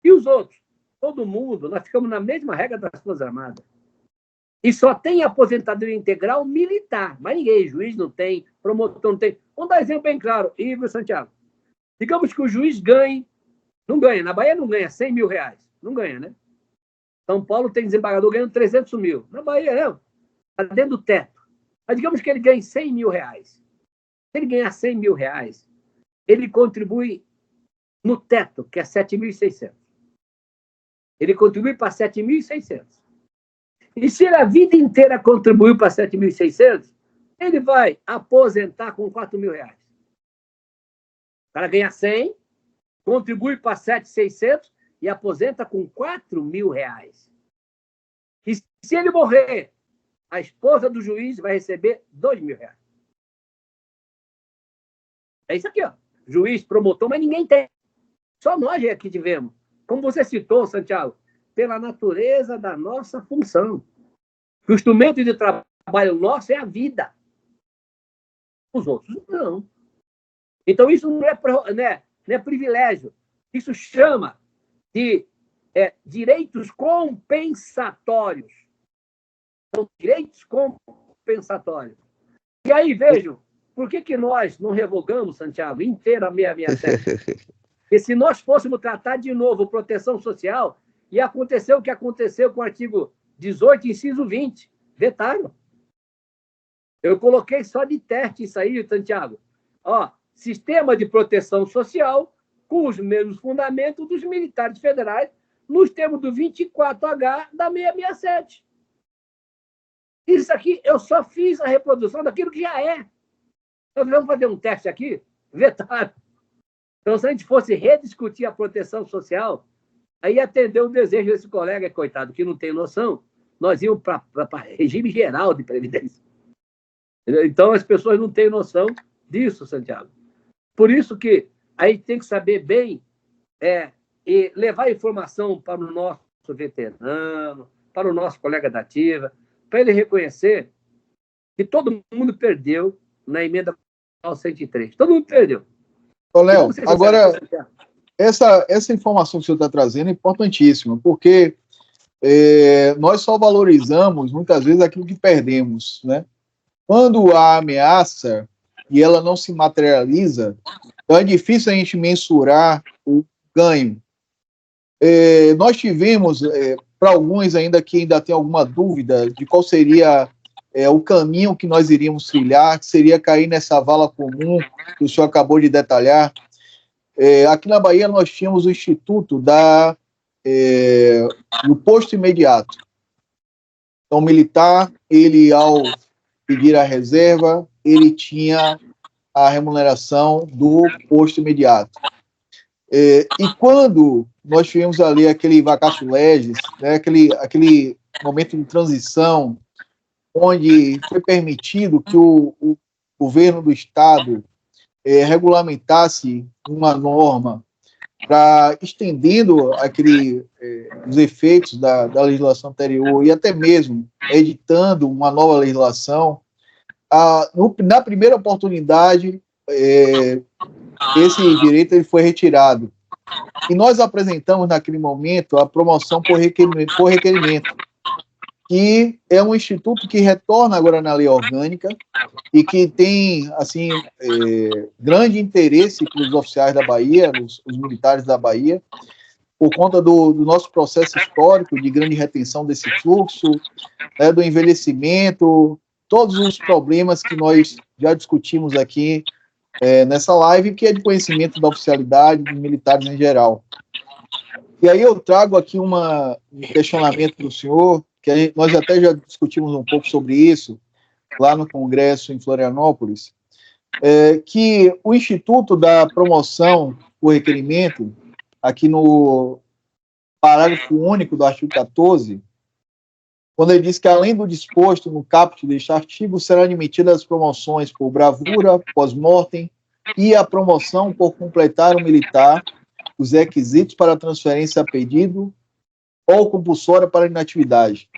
E os outros? Todo mundo, nós ficamos na mesma regra das Forças Armadas. E só tem aposentadoria integral militar, mas ninguém, juiz não tem, promotor não tem. Vamos dar um exemplo bem claro, Igor Santiago. Digamos que o juiz ganhe, não ganha, na Bahia não ganha R$ 100.000, não ganha, né? São Paulo tem desembargador ganhando 300 mil, na Bahia não, está dentro do teto. Mas digamos que ele ganhe R$ 100.000. Se ele ganhar R$ 100.000, ele contribui no teto, que é 7.600. Ele contribui para 7.600. E se ele a vida inteira contribuiu para 7.600, ele vai aposentar com R$ 4.000. O cara ganha 100, contribui para 7.600 e aposenta com R$ 4.000. E se ele morrer, a esposa do juiz vai receber R$ 2.000. É isso aqui, ó. Juiz, promotor, mas ninguém tem. Só nós aqui tivemos. Como você citou, Santiago, pela natureza da nossa função. O instrumento de trabalho nosso é a vida. Os outros, não. Então, isso não é privilégio. Isso chama de direitos compensatórios. São direitos compensatórios. E aí, vejam, por que nós não revogamos, Santiago, inteira a 667? Porque se nós fôssemos tratar de novo proteção social, ia acontecer o que aconteceu com o artigo 18, inciso 20. Vetaram. Eu coloquei só de teste isso aí, Santiago. Ó, sistema de proteção social com os mesmos fundamentos dos militares federais nos termos do 24H da 667. Isso aqui, eu só fiz a reprodução daquilo que já é. Nós vamos fazer um teste aqui, vetaram. Então, se a gente fosse rediscutir a proteção social, aí atender o desejo desse colega, coitado, que não tem noção, nós íamos para regime geral de previdência. Então, as pessoas não têm noção disso, Santiago. Por isso que a gente tem que saber bem e levar informação para o nosso veterano, para o nosso colega da ativa, para ele reconhecer que todo mundo perdeu na emenda ao 103. Todo mundo perdeu. Ô, Léo, agora, essa informação que o senhor está trazendo é importantíssima, porque nós só valorizamos, muitas vezes, aquilo que perdemos, né? Quando há ameaça e ela não se materializa, então é difícil a gente mensurar o ganho. Nós tivemos, para alguns ainda que ainda tem alguma dúvida de qual seria o caminho que nós iríamos trilhar, que seria cair nessa vala comum que o senhor acabou de detalhar. Aqui na Bahia nós tínhamos o Instituto do posto imediato. Então, o militar, ele ao pedir a reserva, ele tinha a remuneração do posto imediato. E quando nós tivemos ali aquele vacatio legis, né, aquele momento de transição, onde foi permitido que o governo do Estado regulamentasse uma norma para estendendo os efeitos da legislação anterior e até mesmo editando uma nova legislação, na primeira oportunidade, esse direito ele foi retirado. E nós apresentamos, naquele momento, a promoção por requerimento, que é um instituto que retorna agora na lei orgânica e que tem, assim, grande interesse para os oficiais da Bahia, os militares da Bahia, por conta do nosso processo histórico de grande retenção desse fluxo, do envelhecimento, todos os problemas que nós já discutimos aqui nessa live, que é de conhecimento da oficialidade, dos militares em geral. E aí eu trago aqui um questionamento para o senhor, que nós até já discutimos um pouco sobre isso, lá no Congresso em Florianópolis, que o Instituto da Promoção por Requerimento, aqui no parágrafo único do artigo 14, quando ele diz que, além do disposto no caput deste artigo, serão admitidas as promoções por bravura, pós-mortem, e a promoção por completar o militar os requisitos para transferência a pedido ou compulsória para inatividade,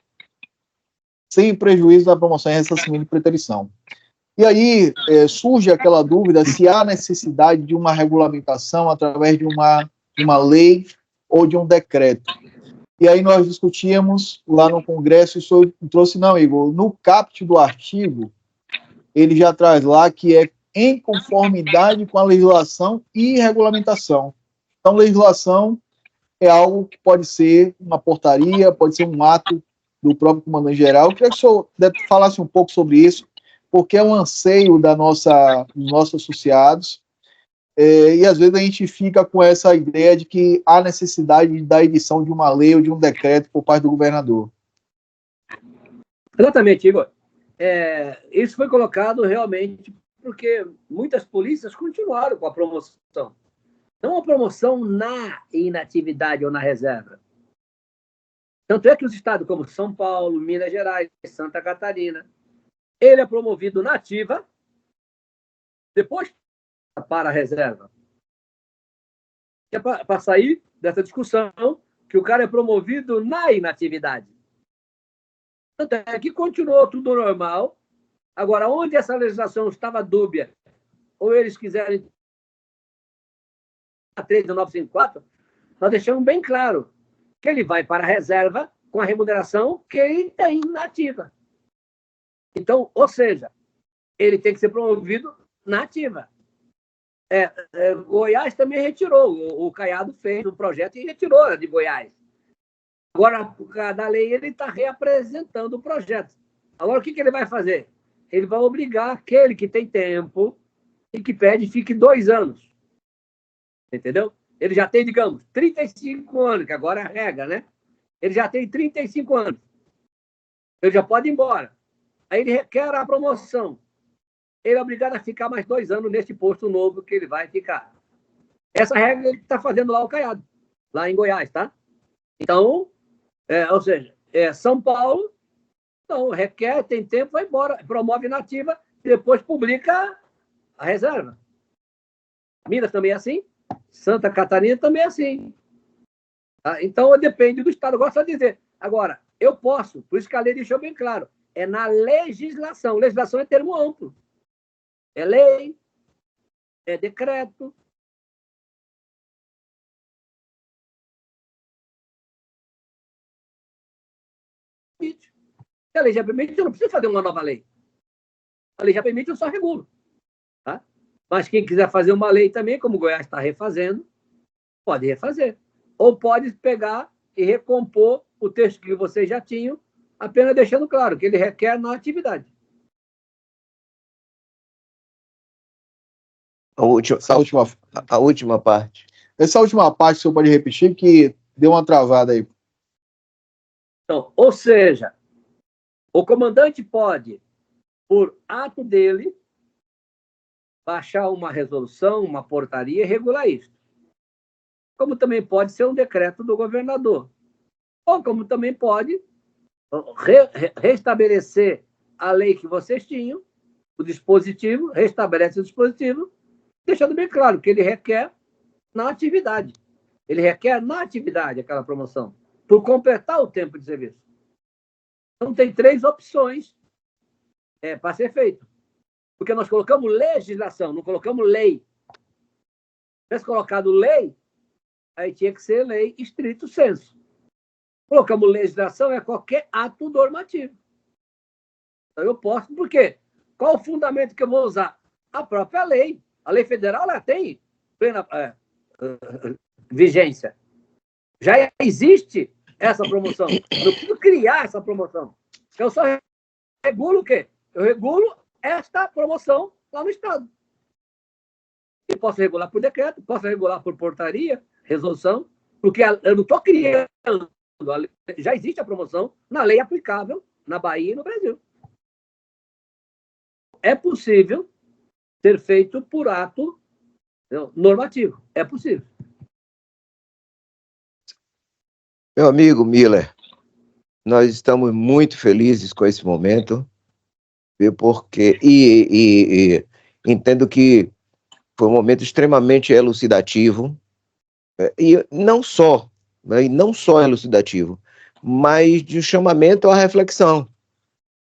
sem prejuízo da promoção em ressarcimento de preterição. E aí surge aquela dúvida se há necessidade de uma regulamentação através de uma lei ou de um decreto. E aí nós discutíamos lá no Congresso, e o senhor trouxe, não, Igor, no caput do artigo, ele já traz lá que é em conformidade com a legislação e regulamentação. Então, legislação é algo que pode ser uma portaria, pode ser um ato do próprio comandante-geral. Eu queria que o senhor falasse um pouco sobre isso, porque é um anseio dos nossos associados, e às vezes a gente fica com essa ideia de que há necessidade da edição de uma lei ou de um decreto por parte do governador. Exatamente, Igor. Isso foi colocado realmente porque muitas polícias continuaram com a promoção. Não a promoção na inatividade ou na reserva. Tanto é que os estados como São Paulo, Minas Gerais, Santa Catarina, ele é promovido na ativa, depois para a reserva. É para sair dessa discussão que o cara é promovido na inatividade. Tanto é que continuou tudo normal. Agora, onde essa legislação estava dúbia, ou eles quiserem a 3.954, nós deixamos bem claro que ele vai para a reserva com a remuneração que ele tem na ativa. Então, ou seja, ele tem que ser promovido na ativa. Goiás também retirou. O Caiado fez um projeto e retirou de Goiás. Agora, por causa da lei, ele está reapresentando o projeto. Agora, o que ele vai fazer? Ele vai obrigar aquele que tem tempo e que pede fique 2 anos. Entendeu? Ele já tem, digamos, 35 anos, que agora é a regra, né? Ele já tem 35 anos. Ele já pode ir embora. Aí ele requer a promoção. Ele é obrigado a ficar mais 2 anos nesse posto novo que ele vai ficar. Essa regra ele está fazendo lá o Caiado, lá em Goiás, tá? Então, ou seja, São Paulo, então, requer, tem tempo, vai embora, promove nativa e depois publica a reserva. Minas também é assim, Santa Catarina também é assim. Tá? Então, depende do Estado. Eu gosto de dizer. Agora, eu posso, por isso que a lei deixou bem claro, é na legislação. Legislação é termo amplo. É lei, é decreto. Se a lei já permite, eu não preciso fazer uma nova lei. A lei já permite, eu só regulo. Tá? Mas quem quiser fazer uma lei também, como o Goiás está refazendo, pode refazer. Ou pode pegar e recompor o texto que vocês já tinham, apenas deixando claro que ele requer na atividade. A última parte. Essa última parte, o senhor pode repetir, que deu uma travada aí. Então, ou seja, o comandante pode, por ato dele, baixar uma resolução, uma portaria e regular isso. Como também pode ser um decreto do governador. Ou como também pode restabelecer a lei que vocês tinham, o dispositivo, restabelece o dispositivo, deixando bem claro que ele requer na atividade. Ele requer na atividade aquela promoção, por completar o tempo de serviço. Então, tem 3 opções para ser feito. Porque nós colocamos legislação, não colocamos lei. Se tivesse colocado lei, aí tinha que ser lei estrito sensu. Colocamos legislação, é qualquer ato normativo. Então, eu posso, por quê? Qual o fundamento que eu vou usar? A própria lei. A lei federal, ela tem plena vigência. Já existe essa promoção. Não preciso criar essa promoção. Eu só regulo o quê? Eu regulo esta promoção lá no Estado. E posso regular por decreto, posso regular por portaria, resolução, porque eu não estou criando. Já existe a promoção na lei aplicável na Bahia e no Brasil. É possível ser feito por ato normativo. É possível. Meu amigo Miller, nós estamos muito felizes com esse momento, porque entendo que foi um momento extremamente elucidativo, e não só elucidativo, mas de um chamamento à reflexão.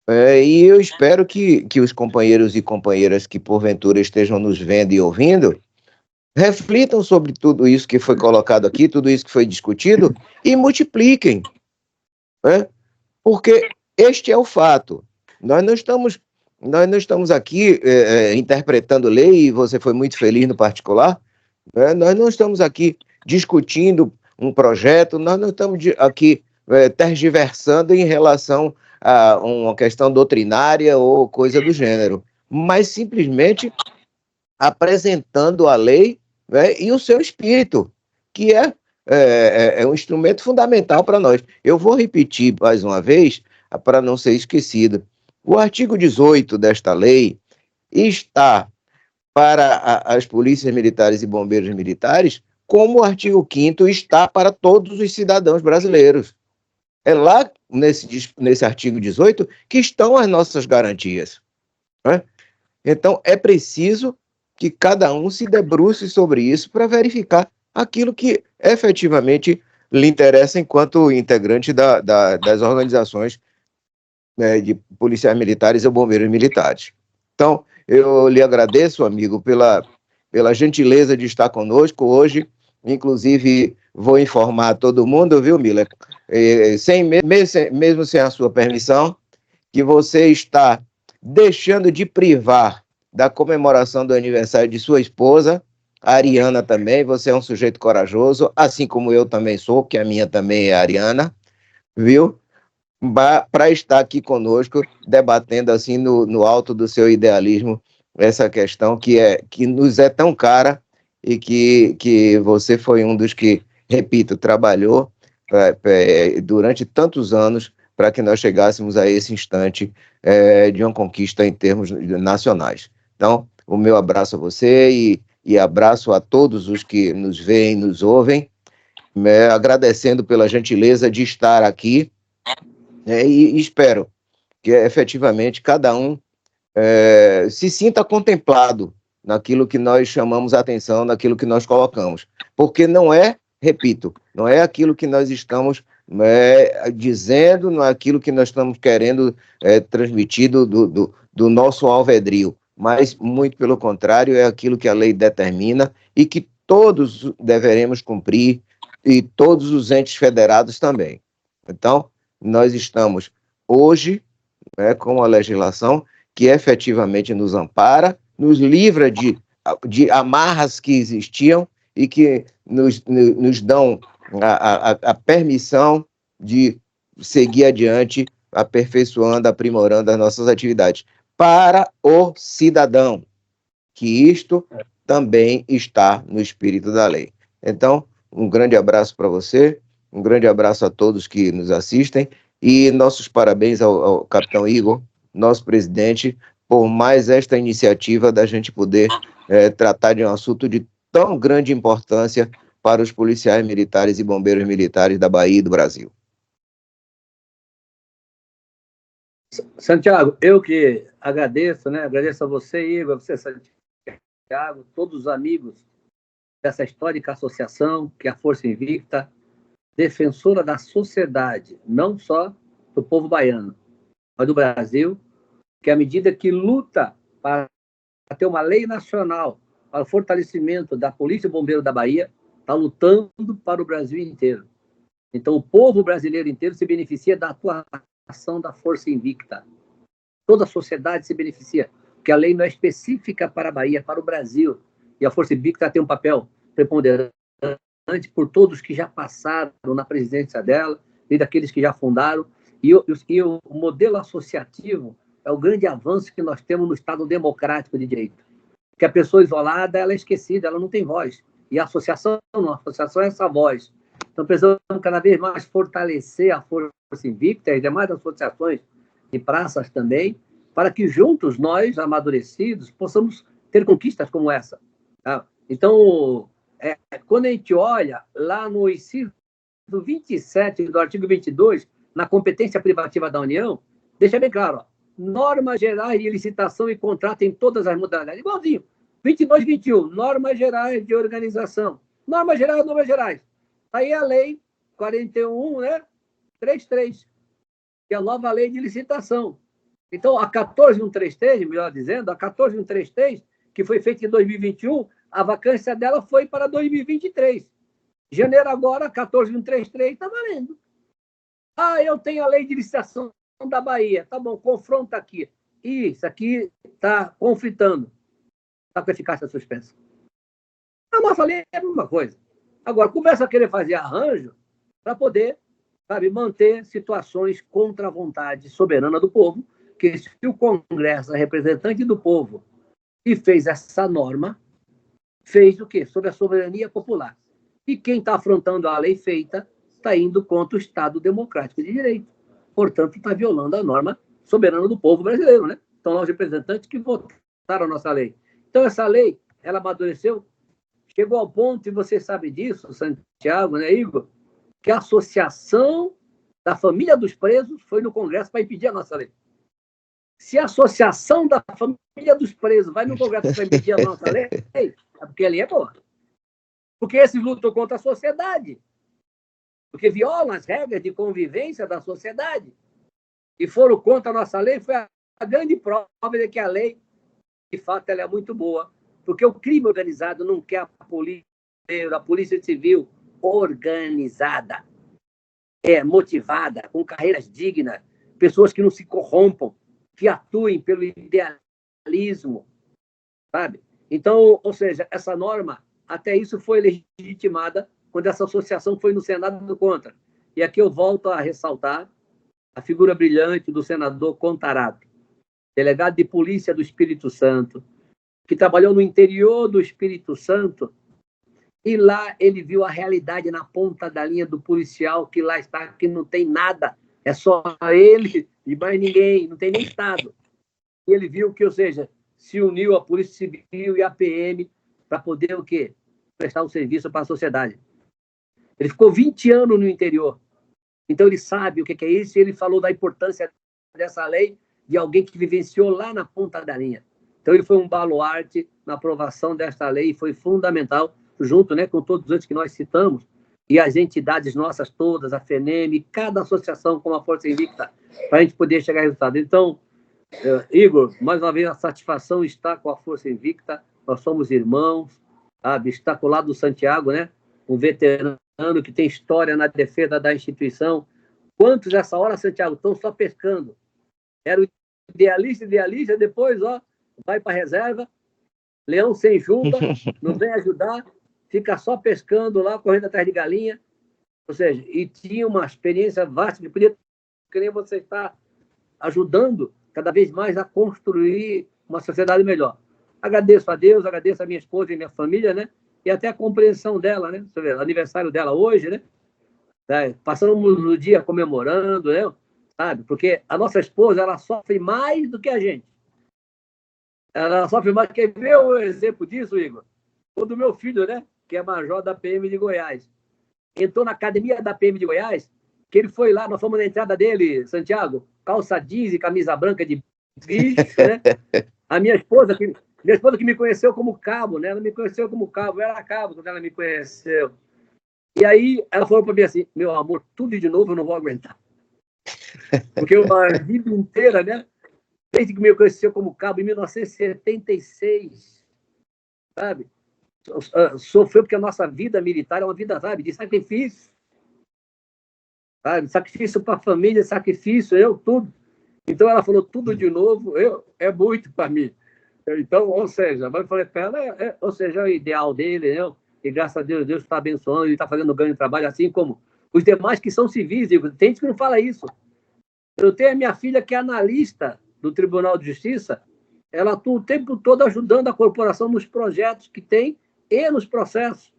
E eu espero que os companheiros e companheiras que porventura estejam nos vendo e ouvindo reflitam sobre tudo isso que foi colocado aqui, tudo isso que foi discutido, e multipliquem. Porque este é o fato. Nós não estamos aqui interpretando lei, e você foi muito feliz no particular. Nós não estamos aqui discutindo um projeto, nós não estamos aqui tergiversando em relação a uma questão doutrinária ou coisa do gênero, mas simplesmente apresentando a lei, e o seu espírito, que é um instrumento fundamental para nós. Eu vou repetir mais uma vez, para não ser esquecido. O artigo 18 desta lei está para as polícias militares e bombeiros militares, como o artigo 5º está para todos os cidadãos brasileiros. É lá, nesse artigo 18, que estão as nossas garantias. Então, é preciso que cada um se debruce sobre isso para verificar aquilo que efetivamente lhe interessa enquanto integrante das organizações de policiais militares e bombeiros militares. Então, eu lhe agradeço, amigo, pela gentileza de estar conosco hoje. Inclusive, vou informar todo mundo, viu, Miller? Mesmo sem a sua permissão, que você está deixando de privar da comemoração do aniversário de sua esposa, a Ariana também. Você é um sujeito corajoso, assim como eu também sou, que a minha também é a Ariana, viu? Para estar aqui conosco, debatendo assim no alto do seu idealismo, essa questão que nos é tão cara e que você foi um dos que, repito, trabalhou durante tantos anos para que nós chegássemos a esse instante de uma conquista em termos nacionais. Então, o meu abraço a você e abraço a todos os que nos veem, nos ouvem, agradecendo pela gentileza de estar aqui, e espero que efetivamente cada um se sinta contemplado naquilo que nós chamamos a atenção, naquilo que nós colocamos. Porque não é, repito, não é aquilo que nós estamos dizendo, não é aquilo que nós estamos querendo transmitir do nosso alvedrio, mas, muito pelo contrário, é aquilo que a lei determina e que todos deveremos cumprir, e todos os entes federados também. Então, nós estamos hoje com a legislação que efetivamente nos ampara, nos livra de amarras que existiam e que nos dão a permissão de seguir adiante, aperfeiçoando, aprimorando as nossas atividades. Para o cidadão, que isto também está no espírito da lei. Então, um grande abraço para você, um grande abraço a todos que nos assistem, e nossos parabéns ao capitão Igor, nosso presidente, por mais esta iniciativa da gente poder tratar de um assunto de tão grande importância para os policiais militares e bombeiros militares da Bahia e do Brasil. Santiago, eu que agradeço, né? Agradeço a você, Igor, a você, Santiago, todos os amigos dessa histórica associação, que é a Força Invicta, defensora da sociedade, não só do povo baiano, mas do Brasil, que à medida que luta para ter uma lei nacional para o fortalecimento da Polícia e Bombeiro da Bahia, está lutando para o Brasil inteiro. Então, o povo brasileiro inteiro se beneficia da atuação da Força Invicta. Toda a sociedade se beneficia, porque a lei não é específica para a Bahia, é para o Brasil. E a Força Invicta tem um papel preponderante por todos que já passaram na presidência dela e daqueles que já fundaram. E o modelo associativo é o grande avanço que nós temos no Estado democrático de direito. Porque a pessoa isolada, ela é esquecida, ela não tem voz. E a associação não, a associação é essa voz. Então, precisamos cada vez mais fortalecer a Força Invicta e demais associações de praças também, para que juntos nós, amadurecidos, possamos ter conquistas como essa. Tá? Então, quando a gente olha lá no inciso 27 do artigo 22, na competência privativa da União, deixa bem claro, ó, normas gerais de licitação e contrato em todas as modalidades. Igualzinho. 22, 21, normas gerais de organização. Normas gerais. Aí a lei 41, né? 33, que é a nova lei de licitação. Então, a 14133, melhor dizendo, a 14133, que foi feita em 2021, a vacância dela foi para 2023. Janeiro agora, 14133, está valendo. Eu tenho a lei de licitação da Bahia. Tá bom, confronta aqui. Isso aqui está conflitando. Está com eficácia suspensa. A nossa lei é a mesma coisa. Agora, começa a querer fazer arranjo para poder, sabe, manter situações contra a vontade soberana do povo, que se o Congresso é representante do povo e fez essa norma, fez o quê? Sobre a soberania popular. E quem está afrontando a lei feita está indo contra o Estado democrático de direito. Portanto, está violando a norma soberana do povo brasileiro, né? Então, nós representantes que votaram a nossa lei. Então, essa lei, ela amadureceu, chegou ao ponto, e você sabe disso, Santiago, né, Igor, que a Associação da Família dos Presos foi no Congresso para impedir a nossa lei. Se a Associação da Família dos Presos vai no Congresso para impedir a nossa lei, é porque a lei é boa. Porque esses lutam contra a sociedade. Porque violam as regras de convivência da sociedade. E foram contra a nossa lei, foi a grande prova de que a lei, de fato, ela é muito boa. Porque o crime organizado não quer a polícia civil organizada, motivada, com carreiras dignas, pessoas que não se corrompam, que atuem pelo idealismo, sabe? Então, ou seja, essa norma, até isso foi legitimada quando essa associação foi no Senado contra. E aqui eu volto a ressaltar a figura brilhante do senador Contarato, delegado de polícia do Espírito Santo, que trabalhou no interior do Espírito Santo, e lá ele viu a realidade na ponta da linha do policial, que lá está, que não tem nada, é só ele e mais ninguém, não tem nem Estado. E ele viu que, ou seja, se uniu a Polícia Civil e a PM para poder o quê? Prestar um serviço para a sociedade. Ele ficou 20 anos no interior, então ele sabe o que é isso, e ele falou da importância dessa lei de alguém que vivenciou lá na ponta da linha. Então ele foi um baluarte na aprovação desta lei, e foi fundamental, junto, né, com todos os outros que nós citamos, e as entidades nossas todas, a FENEM, cada associação como a Força Invicta, para a gente poder chegar a resultado. Então, Igor, mais uma vez a satisfação está com a Força Invicta, nós somos irmãos, sabe? Está com o lado do Santiago, né? Um veterano que tem história na defesa da instituição. Quantos nessa hora, Santiago, estão só pescando? Era o idealista, depois, ó, vai para a reserva, leão sem juba, não vem ajudar, fica só pescando lá, correndo atrás de galinha. Ou seja, e tinha uma experiência vasta que podia, que nem você está ajudando cada vez mais a construir uma sociedade melhor. Agradeço a Deus, agradeço a minha esposa e minha família, né? E até a compreensão dela, né? Você vê, aniversário dela hoje, né? Passamos no dia comemorando, né? Sabe? Porque a nossa esposa, ela sofre mais do que a gente. Ela sofre mais. Quer ver o exemplo disso, Igor? O do meu filho, né? Que é major da PM de Goiás. Entrou na academia da PM de Goiás, que ele foi lá, nós fomos na entrada dele, Santiago, calça jeans e camisa branca de bicho, né? A minha esposa que me conheceu como cabo, né? Ela me conheceu como cabo, eu era cabo quando ela me conheceu. E aí ela falou para mim assim, meu amor, tudo de novo eu não vou aguentar. Porque eu, a vida inteira, né? Desde que me conheceu como cabo, em 1976, sabe? Sofreu porque a nossa vida militar é uma vida, sabe, de sacrifício. Sabe? Sacrifício para a família, sacrifício, tudo. Então ela falou tudo de novo, é muito para mim. Então, ou seja, eu falei para ela, ou seja, é o ideal dele, e graças a Deus, Deus está abençoando, ele está fazendo um grande trabalho, assim como os demais que são civis. Tem gente que não fala isso. Eu tenho a minha filha que é analista do Tribunal de Justiça, ela atua o tempo todo ajudando a corporação nos projetos que tem e nos processos.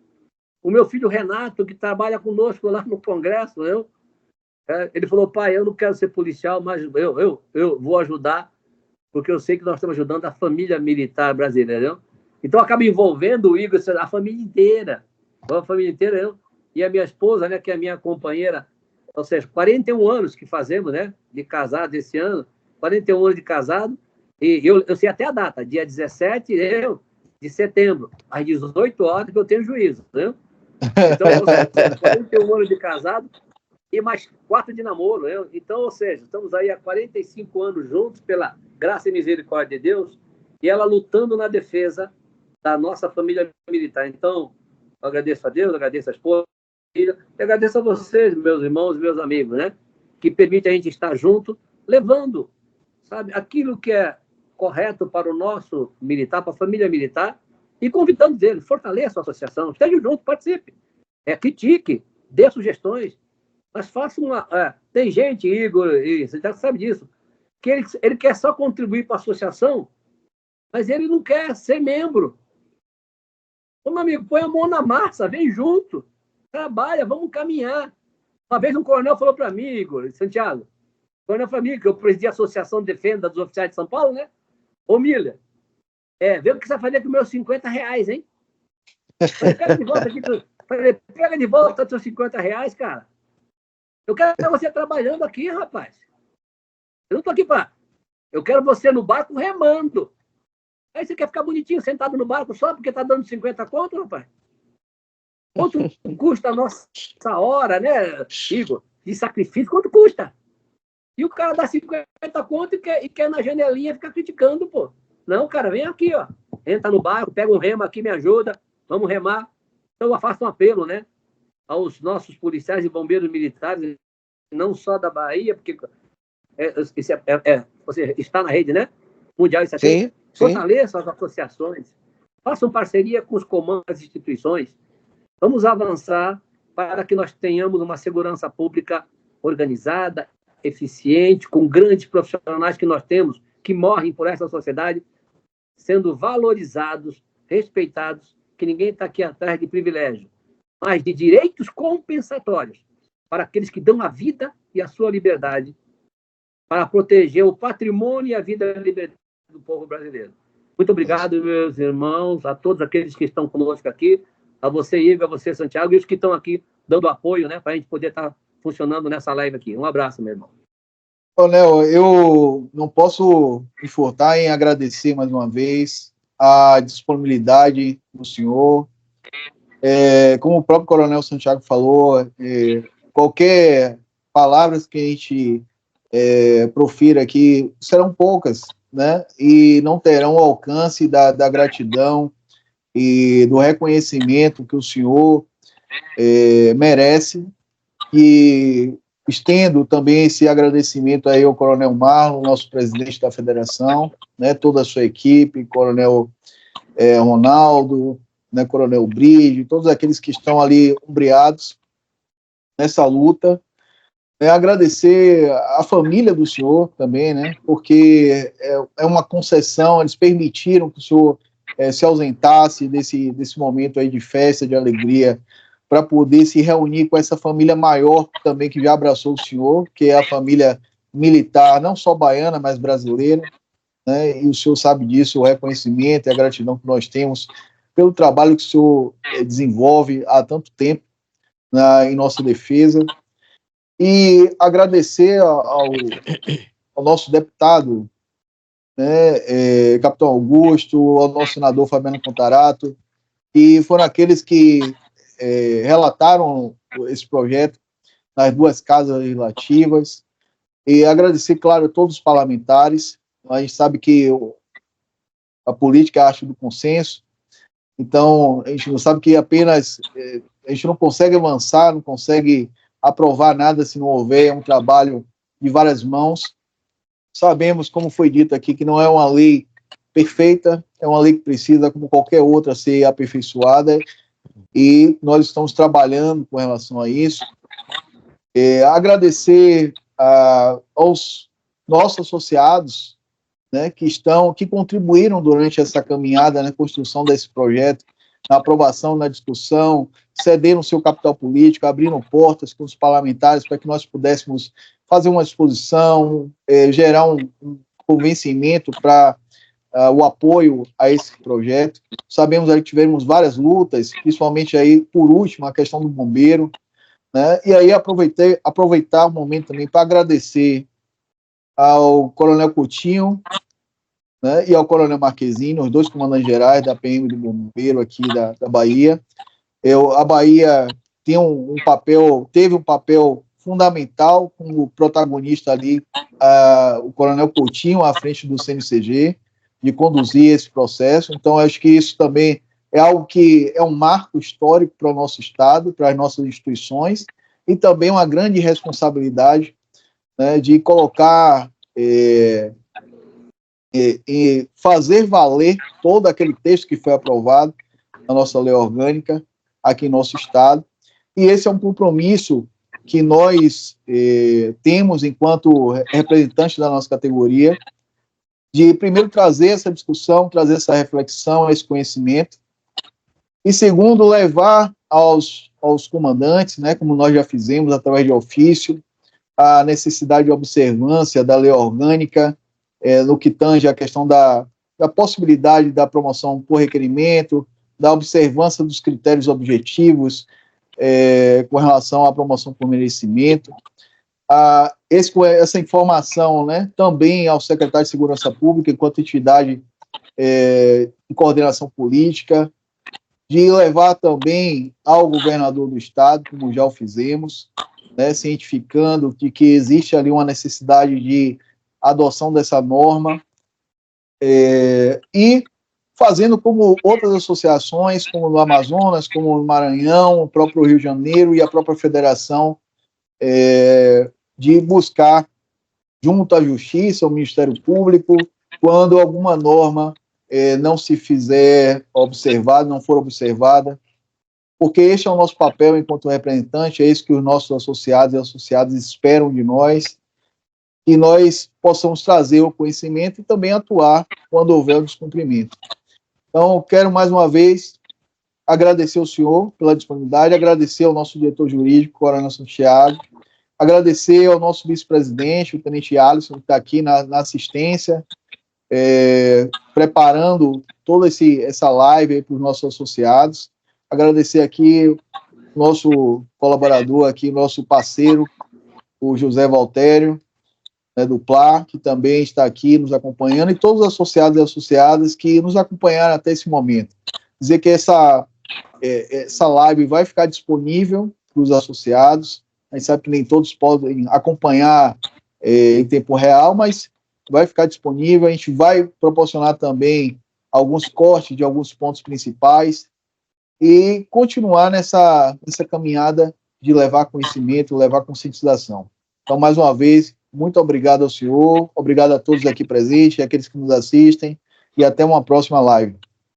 O meu filho Renato, que trabalha conosco lá no Congresso, ele falou, pai, eu não quero ser policial, mas eu vou ajudar, porque eu sei que nós estamos ajudando a família militar brasileira. Então, acaba envolvendo o Igor, a família inteira. E a minha esposa, né, que é a minha companheira, ou seja, 41 anos que fazemos, né, de casado esse ano, 41 anos de casado, e eu sei até a data, dia 17 de setembro, às 18 horas, que eu tenho juízo. Entendeu? Então, ou seja, 41 anos de casado, e mais 4 de namoro. Então, ou seja, estamos aí há 45 anos juntos, pela graça e misericórdia de Deus, e ela lutando na defesa da nossa família militar. Então, eu agradeço a Deus, agradeço a esposa, e agradeço a vocês, meus irmãos, meus amigos, né? Que permite a gente estar junto, levando, sabe, aquilo que é correto para o nosso militar, para a família militar, e convidando eles, fortaleça a associação, esteja junto, participe, critique, dê sugestões, mas faça uma... tem gente, Igor, e você já sabe disso, que ele quer só contribuir para a associação, mas ele não quer ser membro. Ô, meu amigo, põe a mão na massa, vem junto, trabalha, vamos caminhar. Uma vez um coronel falou para mim, Igor, Santiago, o coronel falou para mmim, que eu presidi a Associação de Defesa dos Oficiais de São Paulo, né? Ô, Miller, vê o que você vai fazer com meus R$50, hein? Falei, pega de volta aqui, pega de volta os seus R$50, cara. Eu quero você trabalhando aqui, rapaz. Eu não estou aqui para... Eu quero você no barco remando. Aí você quer ficar bonitinho, sentado no barco só porque está dando 50 conto, rapaz? Quanto custa a nossa hora, né, Igor? De sacrifício, quanto custa? E o cara dá 50 conto e quer na janelinha ficar criticando, pô. Não, cara, vem aqui, ó. Entra no barco, pega um remo aqui, me ajuda. Vamos remar. Então eu faço um apelo, né? Aos nossos policiais e bombeiros militares, não só da Bahia, porque você está na rede, né? Mundial isso aqui. Sim. Fortaleçam as associações, façam parceria com os comandos das instituições. Vamos avançar para que nós tenhamos uma segurança pública organizada, eficiente, com grandes profissionais que nós temos, que morrem por essa sociedade, sendo valorizados, respeitados, que ninguém está aqui atrás de privilégio, mas de direitos compensatórios para aqueles que dão a vida e a sua liberdade para proteger o patrimônio e a vida e a liberdade do povo brasileiro. Muito obrigado, meus irmãos, a todos aqueles que estão conosco aqui, a você, Igor, a você, Santiago, e os que estão aqui dando apoio, né, para a gente poder estar funcionando nessa live aqui. Um abraço, meu irmão. Léo, eu não posso me furtar em agradecer mais uma vez a disponibilidade do senhor. Como o próprio Coronel Santiago falou, qualquer palavras que a gente profira aqui serão poucas, né? E não terão o alcance da gratidão e do reconhecimento que o senhor merece. E estendo também esse agradecimento aí ao Coronel Marlon, nosso presidente da federação, né? Toda a sua equipe, Coronel Ronaldo, né? Coronel Bride, todos aqueles que estão ali ombreados nessa luta. Agradecer a família do senhor também, né? Porque é uma concessão, eles permitiram que o senhor se ausentasse desse momento aí de festa, de alegria, para poder se reunir com essa família maior também que já abraçou o senhor, que é a família militar, não só baiana, mas brasileira, né? E o senhor sabe disso, o reconhecimento e a gratidão que nós temos pelo trabalho que o senhor desenvolve há tanto tempo em nossa defesa. E agradecer ao nosso deputado, né, Capitão Augusto, ao nosso senador Fabiano Contarato, que foram aqueles que relataram esse projeto nas duas casas legislativas, e agradecer, claro, a todos os parlamentares. A gente sabe que a política é a arte do consenso, então a gente não sabe que apenas a gente não consegue avançar, não consegue aprovar nada se não houver um trabalho de várias mãos. Sabemos, como foi dito aqui, que não é uma lei perfeita, é uma lei que precisa, como qualquer outra, ser aperfeiçoada, e nós estamos trabalhando com relação a isso. Agradecer aos nossos associados, né, que contribuíram durante essa caminhada na construção desse projeto, na aprovação, na discussão, cederam seu capital político, abriram portas com os parlamentares para que nós pudéssemos fazer uma exposição, gerar um convencimento para o apoio a esse projeto. Sabemos aí que tivemos várias lutas, principalmente aí, por último, a questão do bombeiro, né? E aí aproveitar o momento também para agradecer ao Coronel Coutinho, né, e ao Coronel Marquezine, os dois comandantes gerais da PM do Bombeiro aqui da Bahia. A Bahia teve um papel fundamental como protagonista ali, o Coronel Coutinho à frente do CNCG, de conduzir esse processo. Então, acho que isso também é algo que é um marco histórico para o nosso Estado, para as nossas instituições, e também uma grande responsabilidade, né, de colocar e fazer valer todo aquele texto que foi aprovado na nossa lei orgânica aqui em nosso Estado. E esse é um compromisso que nós temos enquanto representantes da nossa categoria, de primeiro trazer essa discussão, trazer essa reflexão, esse conhecimento, e segundo, levar aos comandantes, né, como nós já fizemos através de ofício, a necessidade de observância da lei orgânica, no que tange a questão da possibilidade da promoção por requerimento, da observância dos critérios objetivos com relação à promoção por merecimento. Essa informação, né, também ao secretário de Segurança Pública, enquanto entidade de coordenação política, de levar também ao governador do Estado, como já o fizemos, né, cientificando de que existe ali uma necessidade de adoção dessa norma, e fazendo como outras associações, como no Amazonas, como no Maranhão, o próprio Rio de Janeiro e a própria federação, de buscar, junto à Justiça, ao Ministério Público, quando alguma norma não se fizer observada, não for observada, porque este é o nosso papel enquanto representante, é isso que os nossos associados e associadas esperam de nós, que nós possamos trazer o conhecimento e também atuar quando houver o descumprimento. Então, quero mais uma vez agradecer ao senhor pela disponibilidade, agradecer ao nosso diretor jurídico, Coronel Santiago, agradecer ao nosso vice-presidente, o tenente Alisson, que está aqui na assistência, preparando toda essa live para os nossos associados. Agradecer aqui o nosso colaborador, aqui, nosso parceiro, o José Valtério, né, do PLA, que também está aqui nos acompanhando, e todos os associados e associadas que nos acompanharam até esse momento. Dizer que essa live vai ficar disponível para os associados. A gente sabe que nem todos podem acompanhar em tempo real, mas vai ficar disponível. A gente vai proporcionar também alguns cortes de alguns pontos principais e continuar nessa caminhada de levar conhecimento, levar conscientização. Então, mais uma vez, muito obrigado ao senhor, obrigado a todos aqui presentes, aqueles que nos assistem, e até uma próxima live.